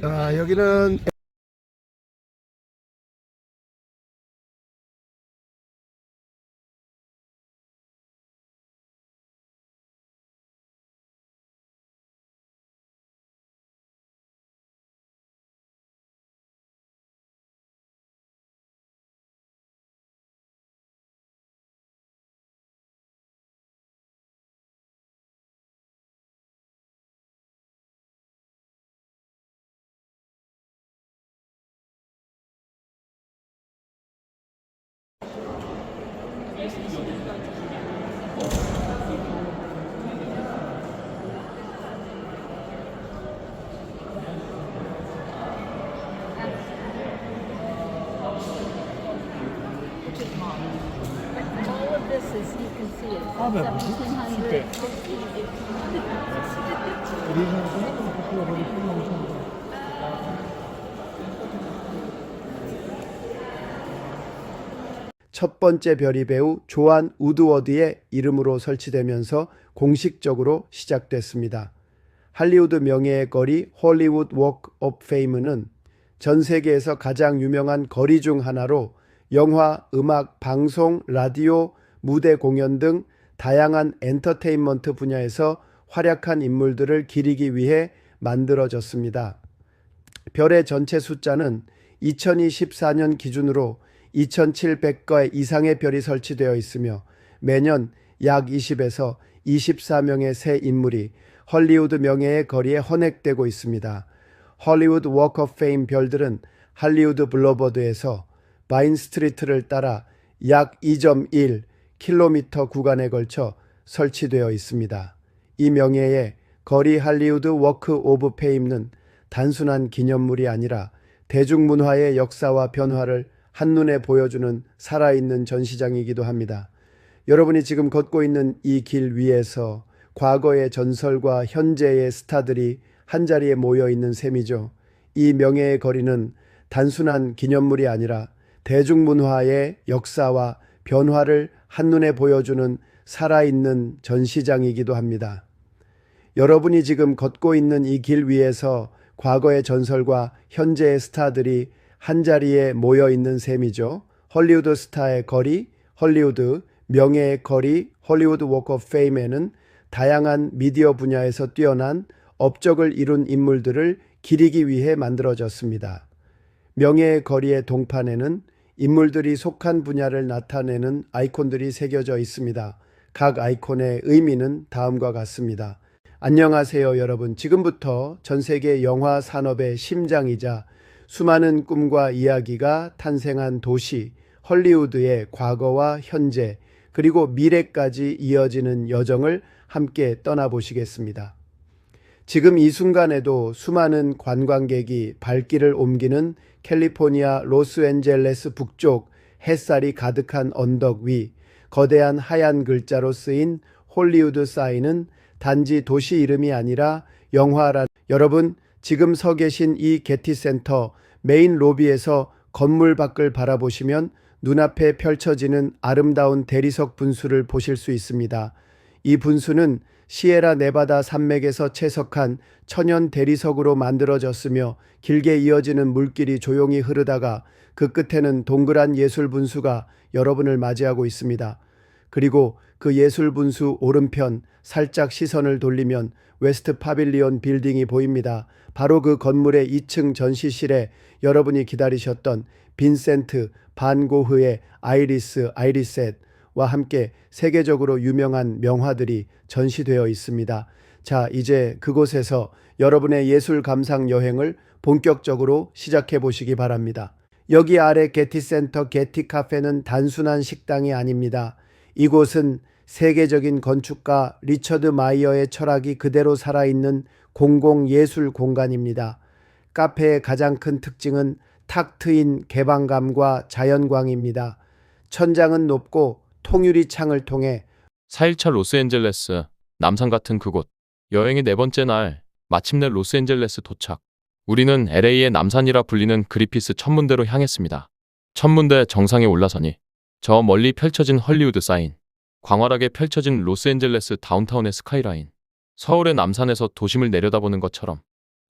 자, 여기는 All of this is, you can see it, Ah, ben, 1700. 첫 번째 별이 배우 조안 우드워드의 이름으로 설치되면서 공식적으로 시작됐습니다. 할리우드 명예의 거리 홀리우드 워크 오브 페이무는 전 세계에서 가장 유명한 거리 중 하나로 영화, 음악, 방송, 라디오, 무대 공연 등 다양한 엔터테인먼트 분야에서 활약한 인물들을 기리기 위해 만들어졌습니다. 별의 전체 숫자는 2024년 기준으로 2,700개 이상의 별이 설치되어 있으며 매년 약 20에서 24명의 새 인물이 헐리우드 명예의 거리에 헌액되고 있습니다. 헐리우드 워크 오브 페임 별들은 할리우드 블러버드에서 바인 스트리트를 따라 약 2.1km 구간에 걸쳐 설치되어 있습니다. 이 명예에 거리 할리우드 워크 오브 페임은 단순한 기념물이 아니라 대중문화의 역사와 변화를 한눈에 보여주는 살아있는 전시장이기도 합니다. 여러분이 지금 걷고 있는 이 길 위에서 과거의 전설과 현재의 스타들이 한자리에 모여 있는 셈이죠. 이 명예의 거리는 단순한 기념물이 아니라 대중문화의 역사와 변화를 한눈에 보여주는 살아있는 전시장이기도 합니다. 여러분이 지금 걷고 있는 이 길 위에서 과거의 전설과 현재의 스타들이 한자리에 모여 있는 셈이죠. 헐리우드 스타의 거리, 헐리우드 명예의 거리, 헐리우드 워크 오브 페임에는 다양한 미디어 분야에서 뛰어난 업적을 이룬 인물들을 기리기 위해 만들어졌습니다. 명예의 거리의 동판에는 인물들이 속한 분야를 나타내는 아이콘들이 새겨져 있습니다. 각 아이콘의 의미는 다음과 같습니다. 안녕하세요, 여러분. 지금부터 전 세계 영화 산업의 심장이자 수많은 꿈과 이야기가 탄생한 도시 헐리우드의 과거와 현재 그리고 미래까지 이어지는 여정을 함께 떠나보시겠습니다. 지금 이 순간에도 수많은 관광객이 발길을 옮기는 캘리포니아 로스앤젤레스 북쪽 햇살이 가득한 언덕 위 거대한 하얀 글자로 쓰인 홀리우드 사인은 단지 도시 이름이 아니라 영화란 여러분 지금 서 계신 이 게티센터 메인 로비에서 건물 밖을 바라보시면 눈앞에 펼쳐지는 아름다운 대리석 분수를 보실 수 있습니다. 이 분수는 시에라 네바다 산맥에서 채석한 천연 대리석으로 만들어졌으며 길게 이어지는 물길이 조용히 흐르다가 그 끝에는 동그란 예술 분수가 여러분을 맞이하고 있습니다. 그리고 그 예술 분수 오른편 살짝 시선을 돌리면 웨스트 파빌리온 빌딩이 보입니다. 바로 그 건물의 2층 전시실에 여러분이 기다리셨던 빈센트 반 고흐의 아이리셋와 함께 세계적으로 유명한 명화들이 전시되어 있습니다. 자, 이제 그곳에서 여러분의 예술 감상 여행을 본격적으로 시작해 보시기 바랍니다. 여기 아래 게티센터 게티 카페는 단순한 식당이 아닙니다. 이곳은 세계적인 건축가 리처드 마이어의 철학이 그대로 살아있는 공공예술 공간입니다. 카페의 가장 큰 특징은 탁 트인 개방감과 자연광입니다. 천장은 높고 통유리 창을 통해 4일차 로스앤젤레스, 남산 같은 그곳. 여행의 네 번째 날, 마침내 로스앤젤레스 도착. 우리는 LA의 남산이라 불리는 그리피스 천문대로 향했습니다. 천문대 정상에 올라서니 저 멀리 펼쳐진 헐리우드 사인, 광활하게 펼쳐진 로스앤젤레스 다운타운의 스카이라인, 서울의 남산에서 도심을 내려다보는 것처럼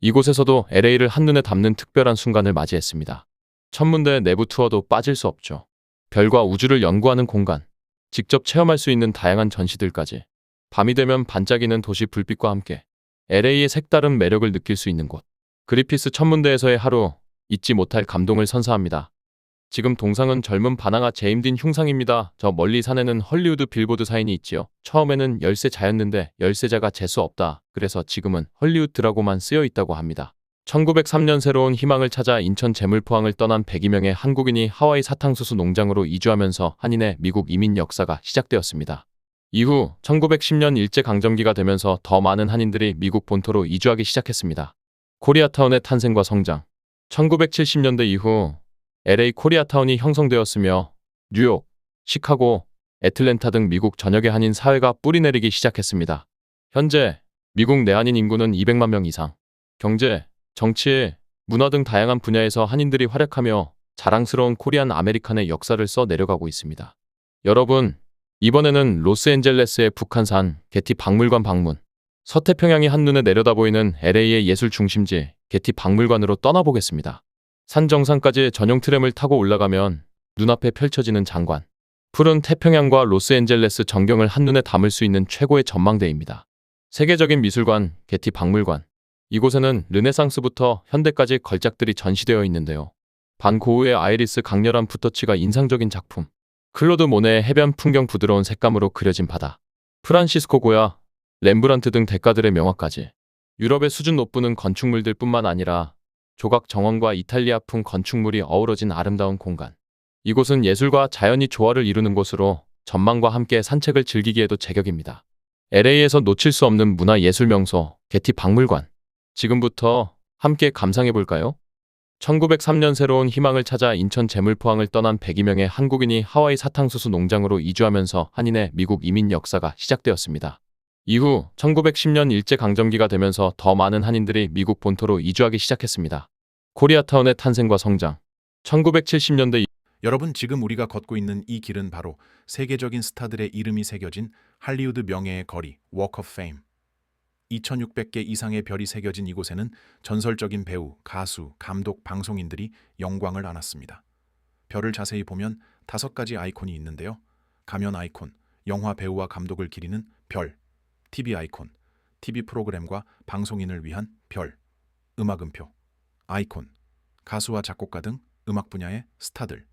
이곳에서도 LA를 한눈에 담는 특별한 순간을 맞이했습니다. 천문대 내부 투어도 빠질 수 없죠. 별과 우주를 연구하는 공간, 직접 체험할 수 있는 다양한 전시들까지. 밤이 되면 반짝이는 도시 불빛과 함께 LA의 색다른 매력을 느낄 수 있는 곳. 그리피스 천문대에서의 하루, 잊지 못할 감동을 선사합니다. 지금 동상은 젊은 바나나 제임딘 흉상입니다. 저 멀리 산에는 헐리우드 빌보드 사인이 있지요. 처음에는 열세자였는데 열세자가 재수 없다. 그래서 지금은 헐리우드라고만 쓰여 있다고 합니다. 1903년 새로운 희망을 찾아 인천 제물포항을 떠난 102명의 한국인이 하와이 사탕수수 농장으로 이주하면서 한인의 미국 이민 역사가 시작되었습니다. 이후 1910년 일제강점기가 되면서 더 많은 한인들이 미국 본토로 이주하기 시작했습니다. 코리아타운의 탄생과 성장. 1970년대 이후 LA 코리아타운이 형성되었으며 뉴욕, 시카고, 애틀랜타 등 미국 전역의 한인 사회가 뿌리내리기 시작했습니다. 현재 미국 내한인 인구는 200만 명 이상. 경제, 정치, 문화 등 다양한 분야에서 한인들이 활약하며 자랑스러운 코리안 아메리칸의 역사를 써 내려가고 있습니다. 여러분, 이번에는 로스앤젤레스의 북한산 게티 박물관 방문. 서태평양이 한눈에 내려다보이는 LA의 예술 중심지 게티 박물관으로 떠나보겠습니다. 산 정상까지 전용 트램을 타고 올라가면 눈앞에 펼쳐지는 장관. 푸른 태평양과 로스앤젤레스 전경을 한눈에 담을 수 있는 최고의 전망대입니다. 세계적인 미술관 게티 박물관. 이곳에는 르네상스부터 현대까지 걸작들이 전시되어 있는데요. 반 고흐의 아이리스 강렬한 붓터치가 인상적인 작품. 클로드 모네의 해변 풍경 부드러운 색감으로 그려진 바다. 프란시스코 고야, 렘브란트 등 대가들의 명화까지. 유럽의 수준 높은 건축물들 뿐만 아니라 조각 정원과 이탈리아풍 건축물이 어우러진 아름다운 공간. 이곳은 예술과 자연이 조화를 이루는 곳으로 전망과 함께 산책을 즐기기에도 제격입니다. LA에서 놓칠 수 없는 문화예술 명소 게티 박물관. 지금부터 함께 감상해 볼까요? 1903년 새로운 희망을 찾아 인천 제물포항을 떠난 102명의 한국인이 하와이 사탕수수 농장으로 이주하면서 한인의 미국 이민 역사가 시작되었습니다. 이후 1910년 일제강점기가 되면서 더 많은 한인들이 미국 본토로 이주하기 시작했습니다. 코리아타운의 탄생과 성장. 1970년대 여러분, 지금 우리가 걷고 있는 이 길은 바로 세계적인 스타들의 이름이 새겨진 할리우드 명예의 거리, Walk of Fame. 2600개 이상의 별이 새겨진 이곳에는 전설적인 배우, 가수, 감독, 방송인들이 영광을 안았습니다. 별을 자세히 보면 5가지 아이콘이 있는데요. 가면 아이콘, 영화 배우와 감독을 기리는 별. TV 아이콘, TV 프로그램과 방송인을 위한 별. 음악음표, 아이콘, 가수와 작곡가 등 음악 분야의 스타들.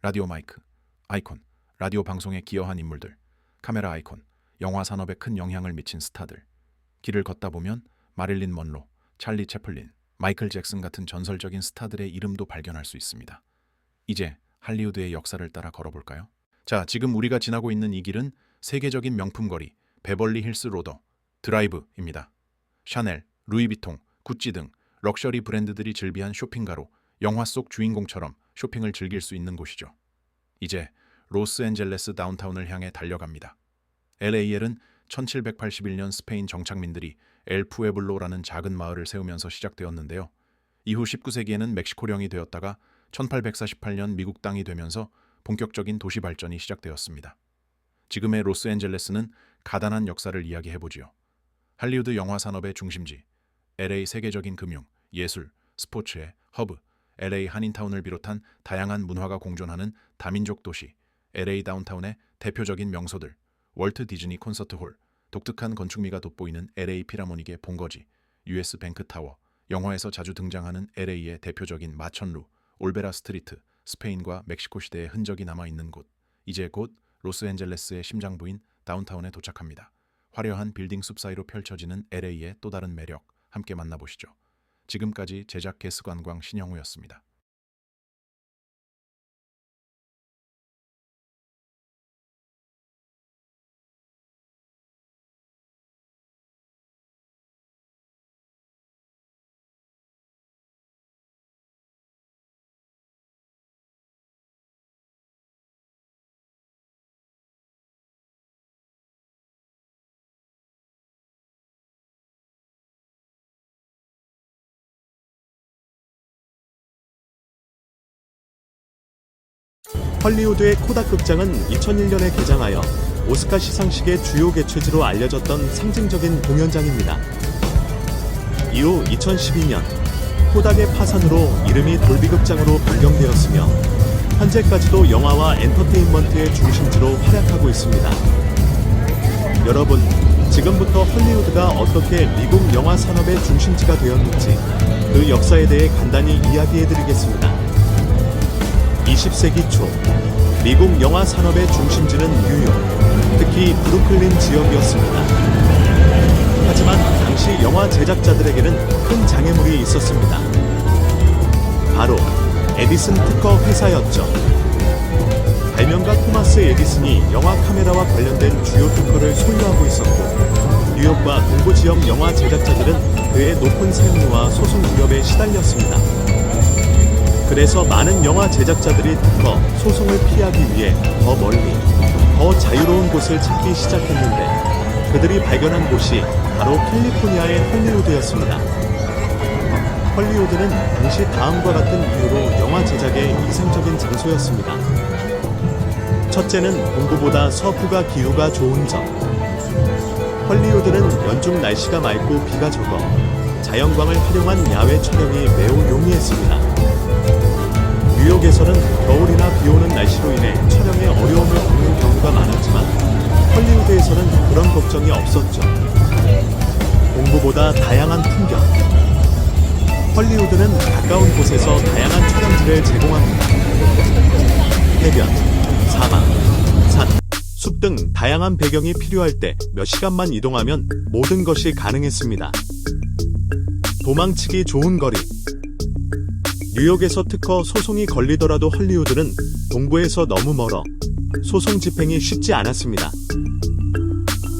라디오 마이크, 아이콘, 라디오 방송에 기여한 인물들. 카메라 아이콘, 영화 산업에 큰 영향을 미친 스타들. 길을 걷다 보면 마릴린 먼로, 찰리 채플린, 마이클 잭슨 같은 전설적인 스타들의 이름도 발견할 수 있습니다. 이제 할리우드의 역사를 따라 걸어볼까요? 자, 지금 우리가 지나고 있는 이 길은 세계적인 명품 거리, 베벌리 힐스 로더 드라이브입니다. 샤넬, 루이비통, 구찌 등 럭셔리 브랜드들이 즐비한 쇼핑가로 영화 속 주인공처럼 쇼핑을 즐길 수 있는 곳이죠. 이제 로스앤젤레스 다운타운을 향해 달려갑니다. LAL은 1781년 스페인 정착민들이 엘 푸에블로라는 작은 마을을 세우면서 시작되었는데요. 이후 19세기에는 멕시코령이 되었다가 1848년 미국 땅이 되면서 본격적인 도시 발전이 시작되었습니다. 지금의 로스앤젤레스는 가단한 역사를 이야기해보지요. 할리우드 영화 산업의 중심지, LA 세계적인 금융, 예술, 스포츠의 허브, LA 한인타운을 비롯한 다양한 문화가 공존하는 다민족 도시, LA 다운타운의 대표적인 명소들, 월트 디즈니 콘서트홀, 독특한 건축미가 돋보이는 LA 피라모닉의 본거지, US 뱅크 타워, 영화에서 자주 등장하는 LA의 대표적인 마천루, 올베라 스트리트, 스페인과 멕시코 시대의 흔적이 남아있는 곳, 이제 곧 로스앤젤레스의 심장부인 다운타운에 도착합니다. 화려한 빌딩 숲 사이로 펼쳐지는 LA의 또 다른 매력, 함께 만나보시죠. 지금까지 제작 게스관광 신영우였습니다. 헐리우드의 코닥 극장은 2001년에 개장하여 오스카 시상식의 주요 개최지로 알려졌던 상징적인 공연장입니다. 이후 2012년 코닥의 파산으로 이름이 돌비극장으로 변경되었으며 현재까지도 영화와 엔터테인먼트의 중심지로 활약하고 있습니다. 여러분, 지금부터 헐리우드가 어떻게 미국 영화 산업의 중심지가 되었는지 그 역사에 대해 간단히 이야기해드리겠습니다. 20세기 초 미국 영화 산업의 중심지는 뉴욕, 특히 브루클린 지역이었습니다. 하지만 당시 영화 제작자들에게는 큰 장애물이 있었습니다. 바로 에디슨 특허 회사였죠. 발명가 토마스 에디슨이 영화 카메라와 관련된 주요 특허를 소유하고 있었고, 뉴욕과 동부 지역 영화 제작자들은 그의 높은 세무와 소송 위협에 시달렸습니다. 그래서 많은 영화 제작자들이 특허, 소송을 피하기 위해 더 멀리, 더 자유로운 곳을 찾기 시작했는데 그들이 발견한 곳이 바로 캘리포니아의 헐리우드였습니다. 헐리우드는 당시 다음과 같은 이유로 영화 제작의 이상적인 장소였습니다. 첫째는 동부보다 서부가 기후가 좋은 점. 헐리우드는 연중 날씨가 맑고 비가 적어 자연광을 활용한 야외 촬영이 매우 용이했습니다. 뉴욕에서는 겨울이나 비 오는 날씨로 인해 촬영에 어려움을 겪는 경우가 많았지만 헐리우드에서는 그런 걱정이 없었죠. 동부보다 다양한 풍경. 헐리우드는 가까운 곳에서 다양한 촬영지를 제공합니다. 해변, 사막, 산, 숲 등 다양한 배경이 필요할 때 몇 시간만 이동하면 모든 것이 가능했습니다. 도망치기 좋은 거리. 뉴욕에서 특허 소송이 걸리더라도 헐리우드는 동부에서 너무 멀어 소송 집행이 쉽지 않았습니다.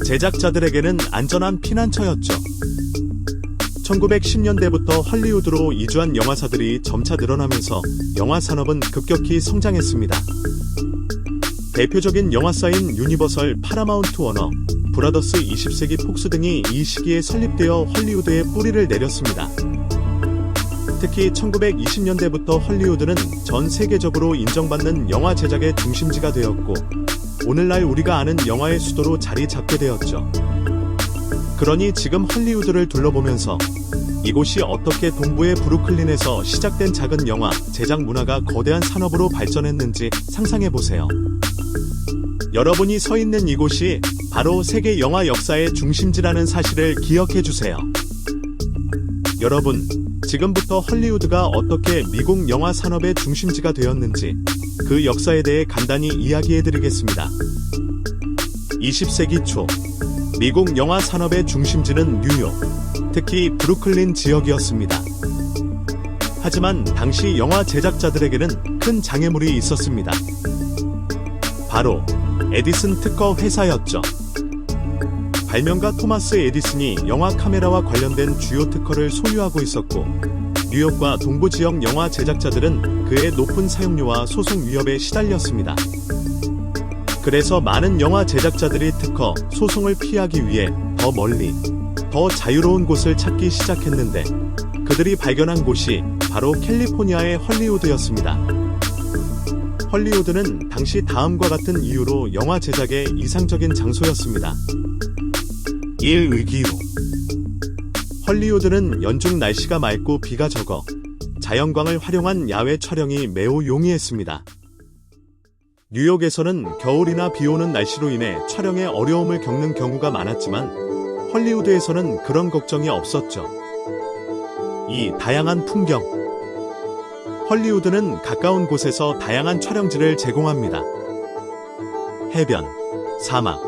제작자들에게는 안전한 피난처였죠. 1910년대부터 헐리우드로 이주한 영화사들이 점차 늘어나면서 영화 산업은 급격히 성장했습니다. 대표적인 영화사인 유니버설, 파라마운트 워너, 브라더스, 20세기 폭스 등이 이 시기에 설립되어 헐리우드에 뿌리를 내렸습니다. 특히 1920년대부터 헐리우드는 전 세계적으로 인정받는 영화 제작의 중심지가 되었고, 오늘날 우리가 아는 영화의 수도로 자리 잡게 되었죠. 그러니 지금 헐리우드를 둘러보면서 이곳이 어떻게 동부의 브루클린에서 시작된 작은 영화 제작 문화가 거대한 산업으로 발전했는지 상상해보세요. 여러분이 서 있는 이곳이 바로 세계 영화 역사의 중심지라는 사실을 기억해주세요. 여러분, 지금부터 헐리우드가 어떻게 미국 영화 산업의 중심지가 되었는지 그 역사에 대해 간단히 이야기해드리겠습니다. 20세기 초, 미국 영화 산업의 중심지는 뉴욕, 특히 브루클린 지역이었습니다. 하지만 당시 영화 제작자들에게는 큰 장애물이 있었습니다. 바로 에디슨 특허 회사였죠. 발명가 토마스 에디슨이 영화 카메라와 관련된 주요 특허를 소유하고 있었고, 뉴욕과 동부 지역 영화 제작자들은 그의 높은 사용료와 소송 위협에 시달렸습니다. 그래서 많은 영화 제작자들이 특허, 소송을 피하기 위해 더 멀리, 더 자유로운 곳을 찾기 시작했는데, 그들이 발견한 곳이 바로 캘리포니아의 헐리우드였습니다. 헐리우드는 당시 다음과 같은 이유로 영화 제작의 이상적인 장소였습니다. 1. 의기후. 헐리우드는 연중 날씨가 맑고 비가 적어 자연광을 활용한 야외 촬영이 매우 용이했습니다. 뉴욕에서는 겨울이나 비 오는 날씨로 인해 촬영에 어려움을 겪는 경우가 많았지만 헐리우드에서는 그런 걱정이 없었죠. 2. 다양한 풍경. 헐리우드는 가까운 곳에서 다양한 촬영지를 제공합니다. 해변, 사막,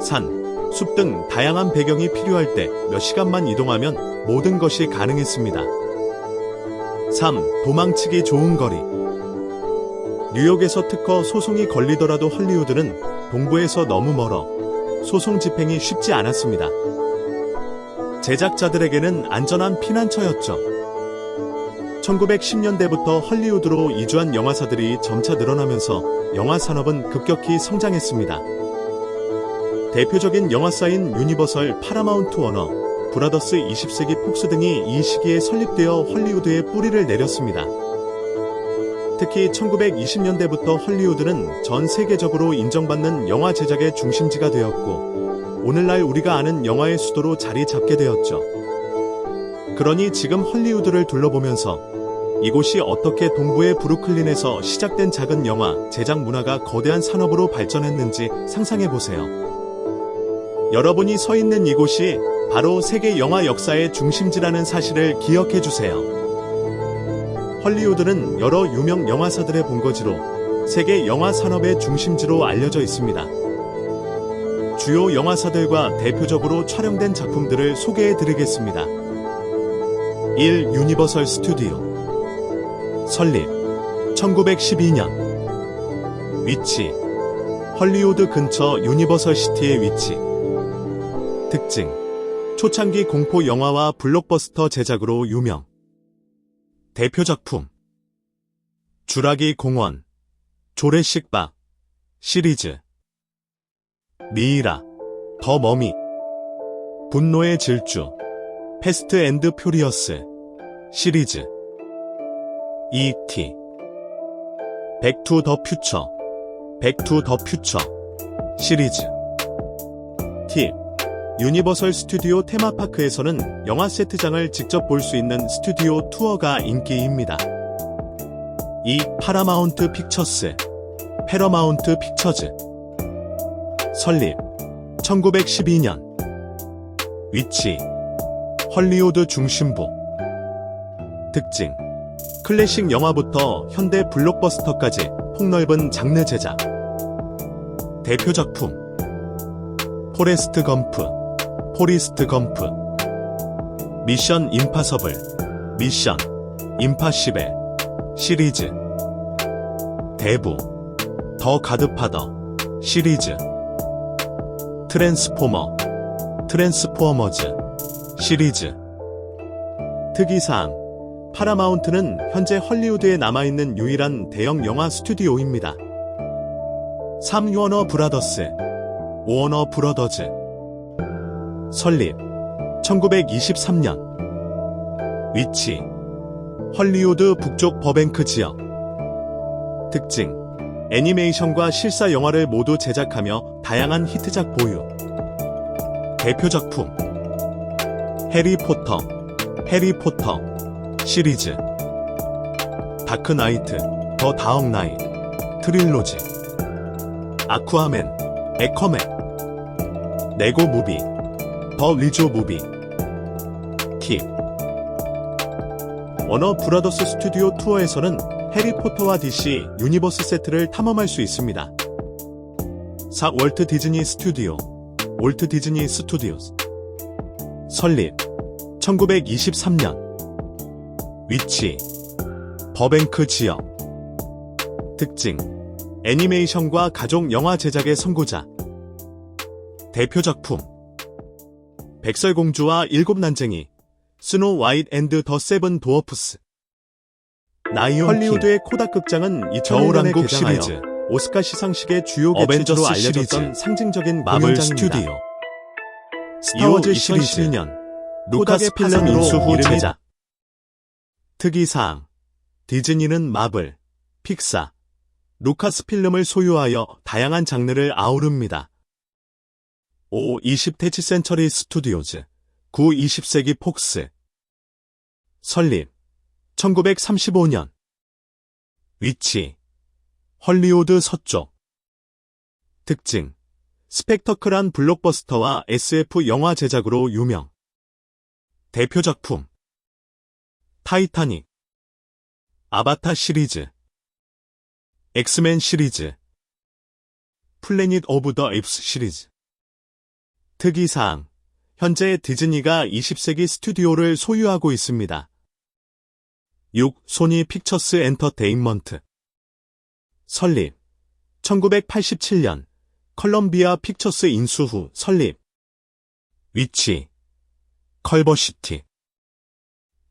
산, 숲 등 다양한 배경이 필요할 때 몇 시간만 이동하면 모든 것이 가능했습니다. 3. 도망치기 좋은 거리. 뉴욕에서 특허 소송이 걸리더라도 헐리우드는 동부에서 너무 멀어 소송 집행이 쉽지 않았습니다. 제작자들에게는 안전한 피난처였죠. 1910년대부터 헐리우드로 이주한 영화사들이 점차 늘어나면서 영화 산업은 급격히 성장했습니다. 대표적인 영화사인 유니버설, 파라마운트 워너, 브라더스, 20세기 폭스 등이 이 시기에 설립되어 헐리우드에 뿌리를 내렸습니다. 특히 1920년대부터 헐리우드는 전 세계적으로 인정받는 영화 제작의 중심지가 되었고, 오늘날 우리가 아는 영화의 수도로 자리 잡게 되었죠. 그러니 지금 헐리우드를 둘러보면서 이곳이 어떻게 동부의 브루클린에서 시작된 작은 영화 제작 문화가 거대한 산업으로 발전했는지 상상해보세요. 여러분이 서 있는 이곳이 바로 세계 영화 역사의 중심지라는 사실을 기억해주세요. 헐리우드는 여러 유명 영화사들의 본거지로 세계 영화 산업의 중심지로 알려져 있습니다. 주요 영화사들과 대표적으로 촬영된 작품들을 소개해드리겠습니다. 1. 유니버설 스튜디오. 설립 1912년. 위치 헐리우드 근처 유니버설 시티의 위치. 특징 초창기 공포 영화와 블록버스터 제작으로 유명. 대표 작품 주라기 공원, 조레식 박 시리즈, 미이라, 더 머미, 분노의 질주, 패스트 앤드 퓨리어스 시리즈, E.T. 백 투 더 퓨처, 백 투 더 퓨처 시리즈. 팁 유니버설 스튜디오 테마파크에서는 영화 세트장을 직접 볼 수 있는 스튜디오 투어가 인기입니다. 2. 파라마운트 픽처스, 패러마운트 픽처즈. 설립 1912년. 위치 헐리우드 중심부. 특징 클래식 영화부터 현대 블록버스터까지 폭넓은 장르 제작. 대표 작품 포레스트 검프, 포리스트 검프, 미션 임파서블, 미션 임파시벨 시리즈, 대부, 더 가드파더 시리즈, 트랜스포머, 트랜스포머즈 시리즈. 특이사항, 파라마운트는 현재 헐리우드에 남아있는 유일한 대형 영화 스튜디오입니다. 3. 워너 브라더스, 워너 브러더즈. 설립 1923년. 위치 헐리우드 북쪽 버뱅크 지역. 특징, 애니메이션과 실사 영화를 모두 제작하며 다양한 히트작 보유. 대표 작품 해리포터, 해리포터 시리즈, 다크나이트, 더 다크나이트 트릴로지, 아쿠아맨, 에커맨, 레고 무비, 더 리조 무비. 팁, 워너 브라더스 스튜디오 투어에서는 해리포터와 DC 유니버스 세트를 탐험할 수 있습니다. 4. 월트 디즈니 스튜디오, 월트 디즈니 스튜디오스. 설립 1923년. 위치 버뱅크 지역. 특징, 애니메이션과 가족 영화 제작의 선구자. 대표 작품 백설공주와 일곱 난쟁이, 스노우 화이트 앤드 더 세븐 도어프스. 헐리우드의 코닥 극장은 2000년에 시리즈, 오스카 시상식의 주요 개최지로 알려졌던 상징적인 마블 스튜디오. 스타워즈 시리즈, 2012년 루카스필름 인수 후 제작. 특이사항, 디즈니는 마블, 픽사, 루카스필름을 소유하여 다양한 장르를 아우릅니다. 5. 20th 센처리 스튜디오즈, 9. 20세기 폭스. 설립 1935년. 위치 헐리우드 서쪽. 특징, 스펙터클한 블록버스터와 SF 영화 제작으로 유명. 대표 작품 타이타닉, 아바타 시리즈, 엑스맨 시리즈, 플래닛 오브 더 에이프스 시리즈. 특이사항, 현재 디즈니가 20세기 스튜디오를 소유하고 있습니다. 6. 소니 픽처스 엔터테인먼트. 설립 1987년. 컬럼비아 픽처스 인수 후 설립. 위치 컬버시티.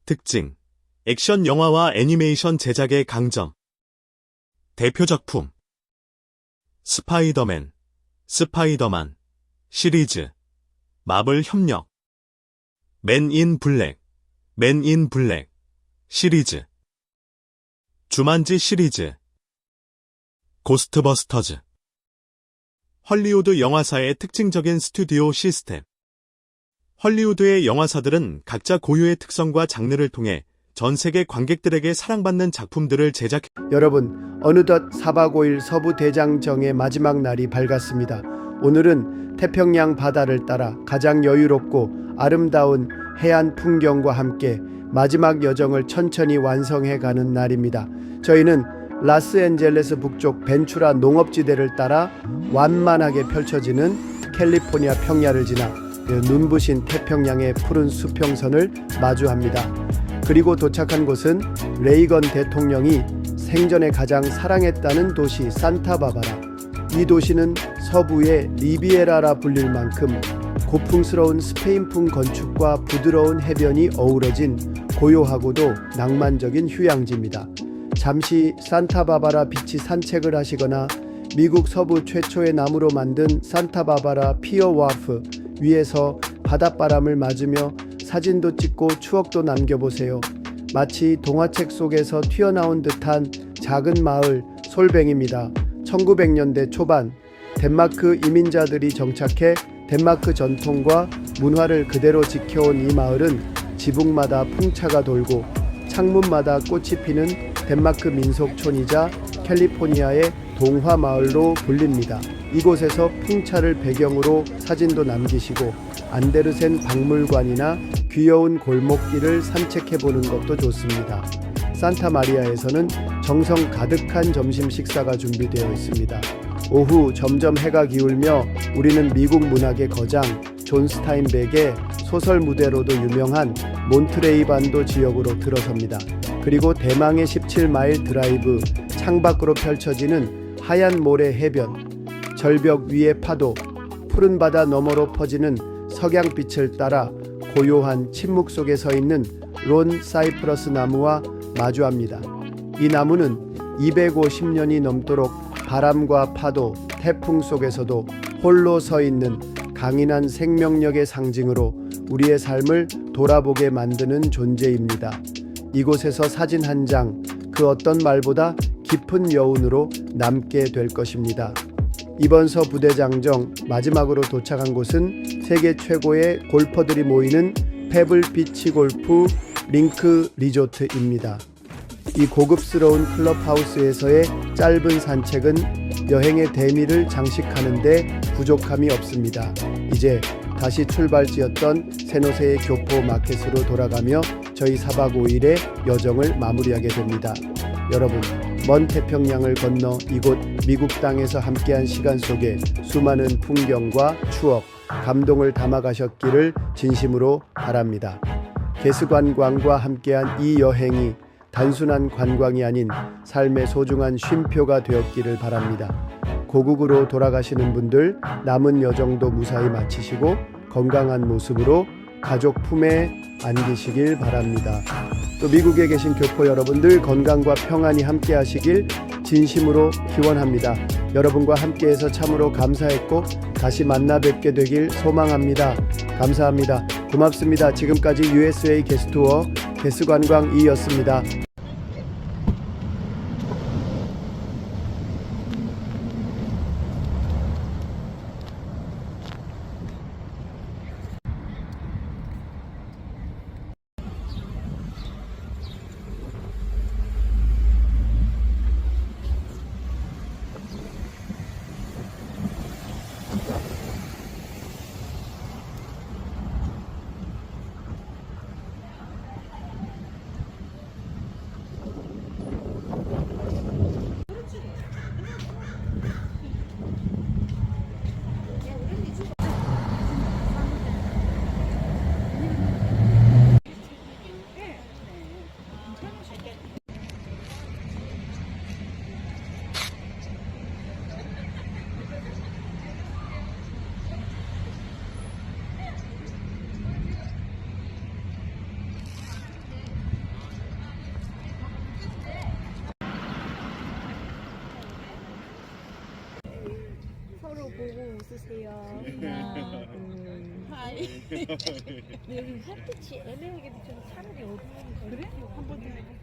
특징, 액션 영화와 애니메이션 제작의 강점. 대표 작품 스파이더맨, 스파이더만 시리즈, 마블 협력, 맨 인 블랙, 맨 인 블랙 시리즈, 주만지 시리즈, 고스트버스터즈. 헐리우드 영화사의 특징적인 스튜디오 시스템. 헐리우드의 영화사들은 각자 고유의 특성과 장르를 통해 전 세계 관객들에게 사랑받는 작품들을 제작. 여러분, 어느덧 4박 5일 서부 대장정의 마지막 날이 밝았습니다. 오늘은 태평양 바다를 따라 가장 여유롭고 아름다운 해안 풍경과 함께 마지막 여정을 천천히 완성해 가는 날입니다. 저희는 라스앤젤레스 북쪽 벤추라 농업지대를 따라 완만하게 펼쳐지는 캘리포니아 평야를 지나 눈부신 태평양의 푸른 수평선을 마주합니다. 그리고 도착한 곳은 레이건 대통령이 생전에 가장 사랑했다는 도시 산타바바라. 이 도시는 서부의 리비에라라 불릴 만큼 고풍스러운 스페인풍 건축과 부드러운 해변이 어우러진 고요하고도 낭만적인 휴양지입니다. 잠시 산타바바라 비치 산책을 하시거나 미국 서부 최초의 나무로 만든 산타바바라 피어 와프 위에서 바닷바람을 맞으며 사진도 찍고 추억도 남겨보세요. 마치 동화책 속에서 튀어나온 듯한 작은 마을 솔뱅입니다. 1900년대 초반 덴마크 이민자들이 정착해 덴마크 전통과 문화를 그대로 지켜온 이 마을은 지붕마다 풍차가 돌고 창문마다 꽃이 피는 덴마크 민속촌이자 캘리포니아의 동화 마을로 불립니다. 이곳에서 풍차를 배경으로 사진도 남기시고 안데르센 박물관이나 귀여운 골목길을 산책해보는 것도 좋습니다. 산타마리아에서는 정성 가득한 점심 식사가 준비되어 있습니다. 오후 점점 해가 기울며 우리는 미국 문학의 거장 존 스타인백의 소설 무대로도 유명한 몬트레이반도 지역으로 들어섭니다. 그리고 대망의 17마일 드라이브, 창밖으로 펼쳐지는 하얀 모래 해변, 절벽 위의 파도, 푸른 바다 너머로 퍼지는 석양빛을 따라 고요한 침묵 속에 서 있는 론 사이프러스 나무와 마주합니다. 이 나무는 250년이 넘도록 바람과 파도, 태풍 속에서도 홀로 서 있는 강인한 생명력의 상징으로 우리의 삶을 돌아보게 만드는 존재입니다. 이곳에서 사진 한 장, 그 어떤 말보다 깊은 여운으로 남게 될 것입니다. 이번서 부대장정 마지막으로 도착한 곳은 세계 최고의 골퍼들이 모이는 페블 비치 골프 링크 리조트입니다. 이 고급스러운 클럽하우스에서의 짧은 산책은 여행의 대미를 장식하는 데 부족함이 없습니다. 이제 다시 출발지였던 샌호세의 교포 마켓으로 돌아가며 저희 4박 5일의 여정을 마무리하게 됩니다. 여러분, 먼 태평양을 건너 이곳 미국 땅에서 함께한 시간 속에 수많은 풍경과 추억, 감동을 담아가셨기를 진심으로 바랍니다. 개수관광과 함께한 이 여행이 단순한 관광이 아닌 삶의 소중한 쉼표가 되었기를 바랍니다. 고국으로 돌아가시는 분들 남은 여정도 무사히 마치시고 건강한 모습으로 가족 품에 안기시길 바랍니다. 또 미국에 계신 교포 여러분들 건강과 평안이 함께 하시길 진심으로 기원합니다. 여러분과 함께해서 참으로 감사했고 다시 만나 뵙게 되길 소망합니다. 감사합니다. 고맙습니다. 지금까지 USA 게스트투어 개수관광 이였습니다. 서로 보고 웃으세요. 하나, 둘, 하이. 여기 햇빛이 애매하게 비쳐서 차라리 어두운 그래? 한번 더 해볼까요?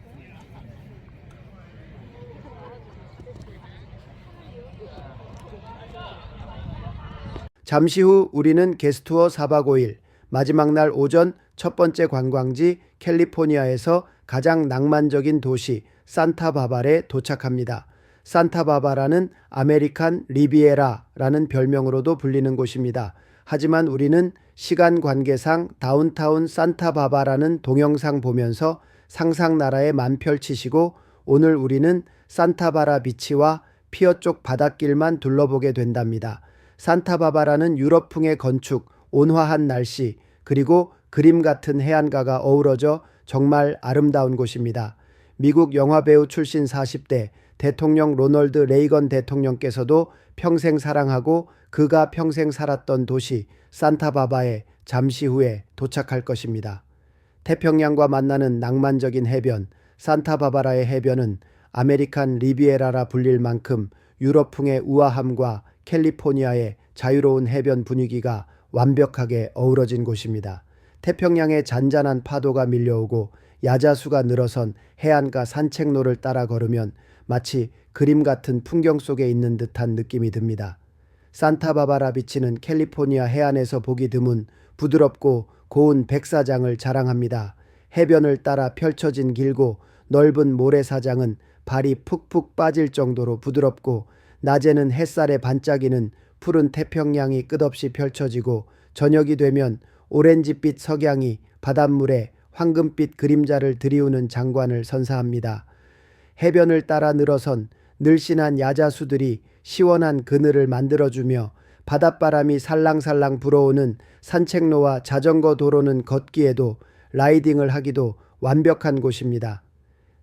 잠시 후 우리는 게스트투어 4박 5일 마지막 날 오전 첫 번째 관광지 캘리포니아에서 가장 낭만적인 도시 산타바바라에 도착합니다. 산타바바라는 아메리칸 리비에라라는 별명으로도 불리는 곳입니다. 하지만 우리는 시간 관계상 다운타운 산타바바라는 동영상 보면서 상상나라에 맘 펼치시고 오늘 우리는 산타바라 비치와 피어 쪽 바닷길만 둘러보게 된답니다. 산타바바라는 유럽풍의 건축, 온화한 날씨, 그리고 그림 같은 해안가가 어우러져 정말 아름다운 곳입니다. 미국 영화배우 출신 40대 대통령 로널드 레이건 대통령께서도 평생 사랑하고 그가 평생 살았던 도시 산타바바에 잠시 후에 도착할 것입니다. 태평양과 만나는 낭만적인 해변, 산타바바라의 해변은 아메리칸 리비에라라 불릴 만큼 유럽풍의 우아함과 캘리포니아의 자유로운 해변 분위기가 완벽하게 어우러진 곳입니다. 태평양의 잔잔한 파도가 밀려오고 야자수가 늘어선 해안가 산책로를 따라 걸으면 마치 그림 같은 풍경 속에 있는 듯한 느낌이 듭니다. 산타바바라 비치는 캘리포니아 해안에서 보기 드문 부드럽고 고운 백사장을 자랑합니다. 해변을 따라 펼쳐진 길고 넓은 모래사장은 발이 푹푹 빠질 정도로 부드럽고 낮에는 햇살에 반짝이는 푸른 태평양이 끝없이 펼쳐지고 저녁이 되면 오렌지빛 석양이 바닷물에 황금빛 그림자를 들이우는 장관을 선사합니다. 해변을 따라 늘어선 늘씬한 야자수들이 시원한 그늘을 만들어주며 바닷바람이 살랑살랑 불어오는 산책로와 자전거 도로는 걷기에도 라이딩을 하기도 완벽한 곳입니다.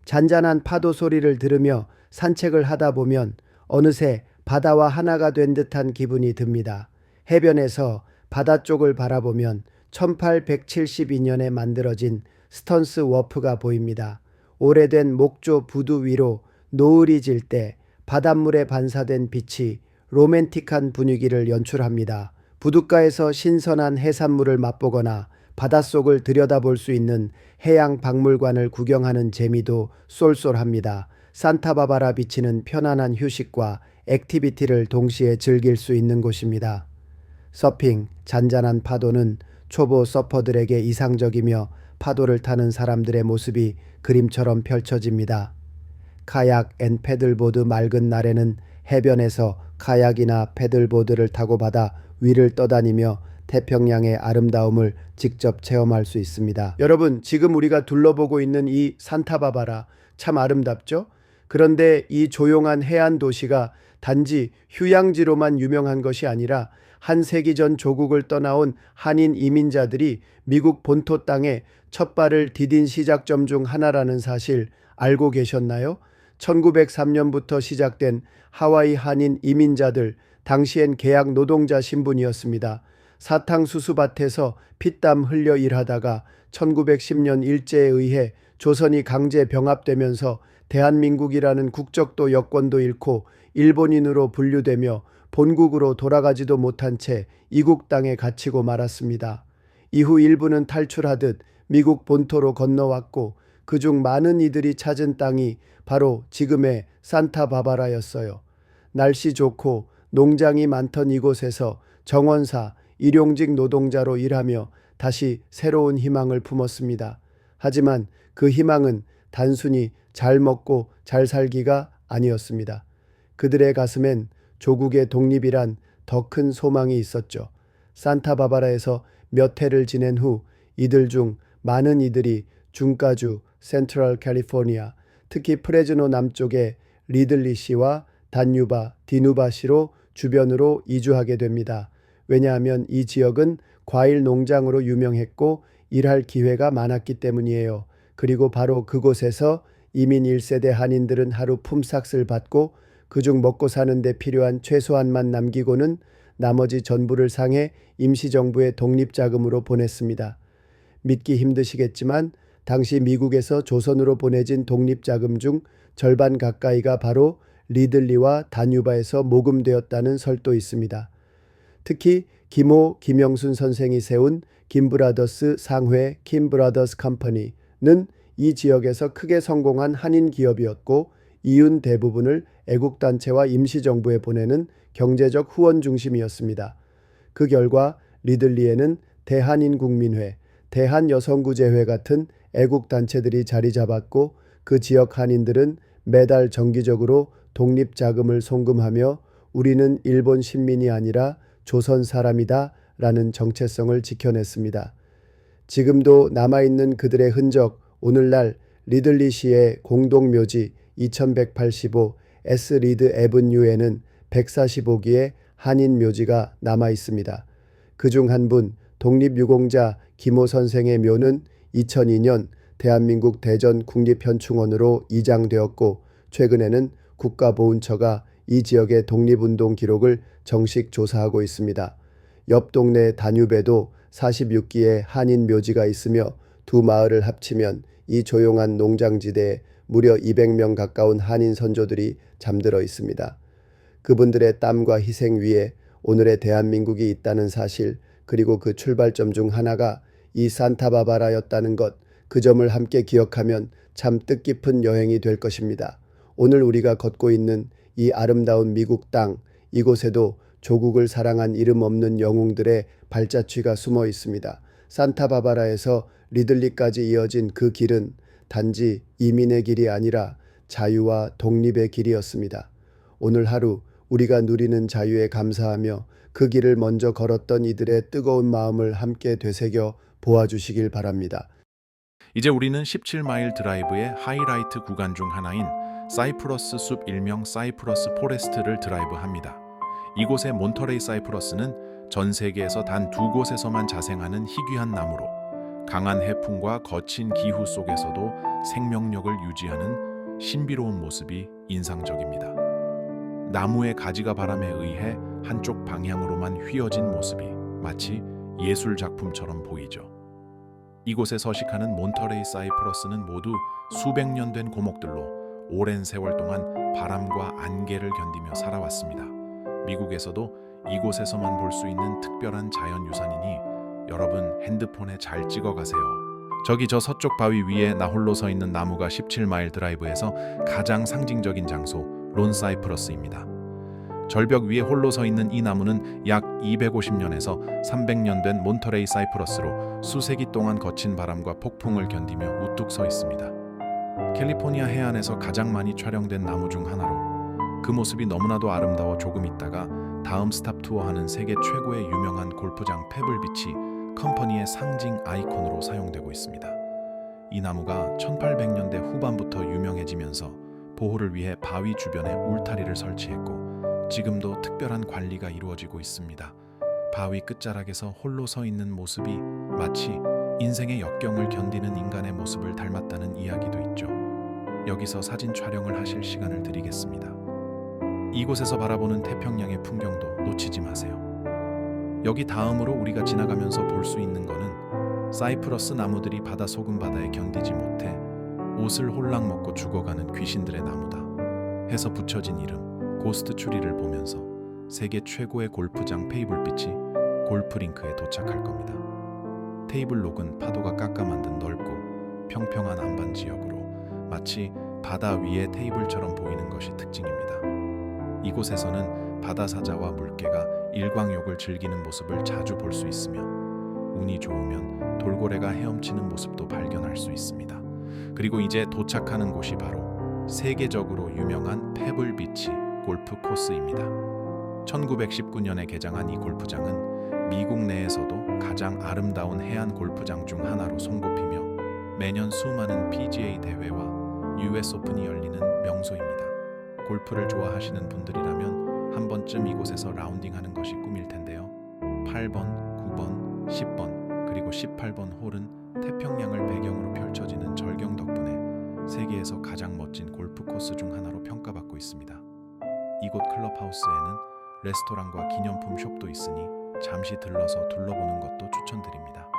잔잔한 파도 소리를 들으며 산책을 하다 보면 어느새 바다와 하나가 된 듯한 기분이 듭니다. 해변에서 바다 쪽을 바라보면 1872년에 만들어진 스턴스 워프가 보입니다. 오래된 목조 부두 위로 노을이 질 때 바닷물에 반사된 빛이 로맨틱한 분위기를 연출합니다. 부둣가에서 신선한 해산물을 맛보거나 바닷속을 들여다볼 수 있는 해양 박물관을 구경하는 재미도 쏠쏠합니다. 산타바바라 비치는 편안한 휴식과 액티비티를 동시에 즐길 수 있는 곳입니다. 서핑, 잔잔한 파도는 초보 서퍼들에게 이상적이며 파도를 타는 사람들의 모습이 그림처럼 펼쳐집니다. 카약 앤 패들보드 맑은 날에는 해변에서 카약이나 패들보드를 타고 바다 위를 떠다니며 태평양의 아름다움을 직접 체험할 수 있습니다. 여러분, 지금 우리가 둘러보고 있는 이 산타바바라 참 아름답죠? 그런데 이 조용한 해안 도시가 단지 휴양지로만 유명한 것이 아니라 한 세기 전 조국을 떠나온 한인 이민자들이 미국 본토 땅에 첫 발을 디딘 시작점 중 하나라는 사실 알고 계셨나요? 1903년부터 시작된 하와이 한인 이민자들, 당시엔 계약 노동자 신분이었습니다. 사탕수수밭에서 피땀 흘려 일하다가 1910년 일제에 의해 조선이 강제 병합되면서 대한민국이라는 국적도 여권도 잃고 일본인으로 분류되며 본국으로 돌아가지도 못한 채 이국 땅에 갇히고 말았습니다. 이후 일부는 탈출하듯 미국 본토로 건너왔고 그중 많은 이들이 찾은 땅이 바로 지금의 산타바바라였어요. 날씨 좋고 농장이 많던 이곳에서 정원사, 일용직 노동자로 일하며 다시 새로운 희망을 품었습니다. 하지만 그 희망은 단순히 잘 먹고 잘 살기가 아니었습니다. 그들의 가슴엔 조국의 독립이란 더 큰 소망이 있었죠. 산타바바라에서 몇 해를 지낸 후 이들 중 많은 이들이 중가주 센트럴 캘리포니아, 특히 프레즈노 남쪽의 리들리시와 다뉴바, 디누바시로 주변으로 이주하게 됩니다. 왜냐하면 이 지역은 과일 농장으로 유명했고 일할 기회가 많았기 때문이에요. 그리고 바로 그곳에서 이민 1세대 한인들은 하루 품삯을 받고 그중 먹고 사는 데 필요한 최소한만 남기고는 나머지 전부를 상해 임시정부의 독립자금으로 보냈습니다. 믿기 힘드시겠지만 당시 미국에서 조선으로 보내진 독립자금 중 절반 가까이가 바로 리들리와 다뉴바에서 모금되었다는 설도 있습니다. 특히 김호, 김영순 선생이 세운 김브라더스 상회 킴브라더스 컴퍼니는 이 지역에서 크게 성공한 한인 기업이었고 이윤 대부분을 애국단체와 임시정부에 보내는 경제적 후원 중심이었습니다. 그 결과 리들리에는 대한인국민회, 대한여성구제회 같은 애국단체들이 자리 잡았고 그 지역 한인들은 매달 정기적으로 독립자금을 송금하며 우리는 일본 신민이 아니라 조선 사람이다 라는 정체성을 지켜냈습니다. 지금도 남아있는 그들의 흔적, 오늘날 리들리시의 공동묘지 2185 S 리드 애븐유에는 145기의 한인 묘지가 남아 있습니다. 그중 한 분 독립유공자 김호 선생의 묘는 2002년 대한민국 대전 국립현충원으로 이장되었고 최근에는 국가보훈처가 이 지역의 독립운동 기록을 정식 조사하고 있습니다. 옆 동네 다뉴베도 46기의 한인 묘지가 있으며 두 마을을 합치면 이 조용한 농장지대에 무려 200명 가까운 한인 선조들이 잠들어 있습니다. 그분들의 땀과 희생 위에 오늘의 대한민국이 있다는 사실, 그리고 그 출발점 중 하나가 이 산타바바라였다는 것, 그 점을 함께 기억하면 참 뜻깊은 여행이 될 것입니다. 오늘 우리가 걷고 있는 이 아름다운 미국 땅, 이곳에도 조국을 사랑한 이름 없는 영웅들의 발자취가 숨어 있습니다. 산타바바라에서 리들리까지 이어진 그 길은 단지 이민의 길이 아니라 자유와 독립의 길이었습니다. 오늘 하루 우리가 누리는 자유에 감사하며 그 길을 먼저 걸었던 이들의 뜨거운 마음을 함께 되새겨 보아주시길 바랍니다. 이제 우리는 17마일 드라이브의 하이라이트 구간 중 하나인 사이프러스 숲 일명 사이프러스 포레스트를 드라이브합니다. 이곳의 몬터레이 사이프러스는 전 세계에서 단 두 곳에서만 자생하는 희귀한 나무로 강한 해풍과 거친 기후 속에서도 생명력을 유지하는 신비로운 모습이 인상적입니다. 나무의 가지가 바람에 의해 한쪽 방향으로만 휘어진 모습이 마치 예술 작품처럼 보이죠. 이곳에 서식하는 몬터레이 사이프러스는 모두 수백 년 된 고목들로 오랜 세월 동안 바람과 안개를 견디며 살아왔습니다. 미국에서도 이곳에서만 볼 수 있는 특별한 자연유산이니 여러분 핸드폰에 잘 찍어 가세요. 저기 저 서쪽 바위 위에 나 홀로 서 있는 나무가 17마일 드라이브에서 가장 상징적인 장소 론 사이프러스입니다. 절벽 위에 홀로 서 있는 이 나무는 약 250년에서 300년 된 몬터레이 사이프러스로 수세기 동안 거친 바람과 폭풍을 견디며 우뚝 서 있습니다. 캘리포니아 해안에서 가장 많이 촬영된 나무 중 하나로 그 모습이 너무나도 아름다워 조금 있다가 다음 스탑 투어하는 세계 최고의 유명한 골프장 페블비치 컴퍼니의 상징 아이콘으로 사용되고 있습니다. 이 나무가 1800년대 후반부터 유명해지면서 보호를 위해 바위 주변에 울타리를 설치했고 지금도 특별한 관리가 이루어지고 있습니다. 바위 끝자락에서 홀로 서 있는 모습이 마치 인생의 역경을 견디는 인간의 모습을 닮았다는 이야기도 있죠. 여기서 사진 촬영을 하실 시간을 드리겠습니다. 이곳에서 바라보는 태평양의 풍경도 놓치지 마세요. 여기 다음으로 우리가 지나가면서 볼 수 있는 거는 사이프러스 나무들이 바다 속은 바다에 견디지 못해 옷을 홀랑 먹고 죽어가는 귀신들의 나무다 해서 붙여진 이름 고스트 추리를 보면서 세계 최고의 골프장 페이블비치 골프링크에 도착할 겁니다. 테이블 록은 파도가 깎아 만든 넓고 평평한 안반 지역으로 마치 바다 위의 테이블처럼 보이는 것이 특징입니다. 이곳에서는 바다 사자와 물개가 일광욕을 즐기는 모습을 자주 볼 수 있으며 운이 좋으면 돌고래가 헤엄치는 모습도 발견할 수 있습니다. 그리고 이제 도착하는 곳이 바로 세계적으로 유명한 페블비치 골프 코스입니다. 1919년에 개장한 이 골프장은 미국 내에서도 가장 아름다운 해안 골프장 중 하나로 손꼽히며 매년 수많은 PGA 대회와 US 오픈이 열리는 명소입니다. 골프를 좋아하시는 분들이라면 한 번쯤 이곳에서 라운딩하는 것이 꿈일 텐데요. 8번, 9번, 10번, 그리고 18번 홀은 태평양을 배경으로 펼쳐지는 절경 덕분에 세계에서 가장 멋진 골프 코스 중 하나로 평가받고 있습니다. 이곳 클럽하우스에는 레스토랑과 기념품 숍도 있으니 잠시 들러서 둘러보는 것도 추천드립니다.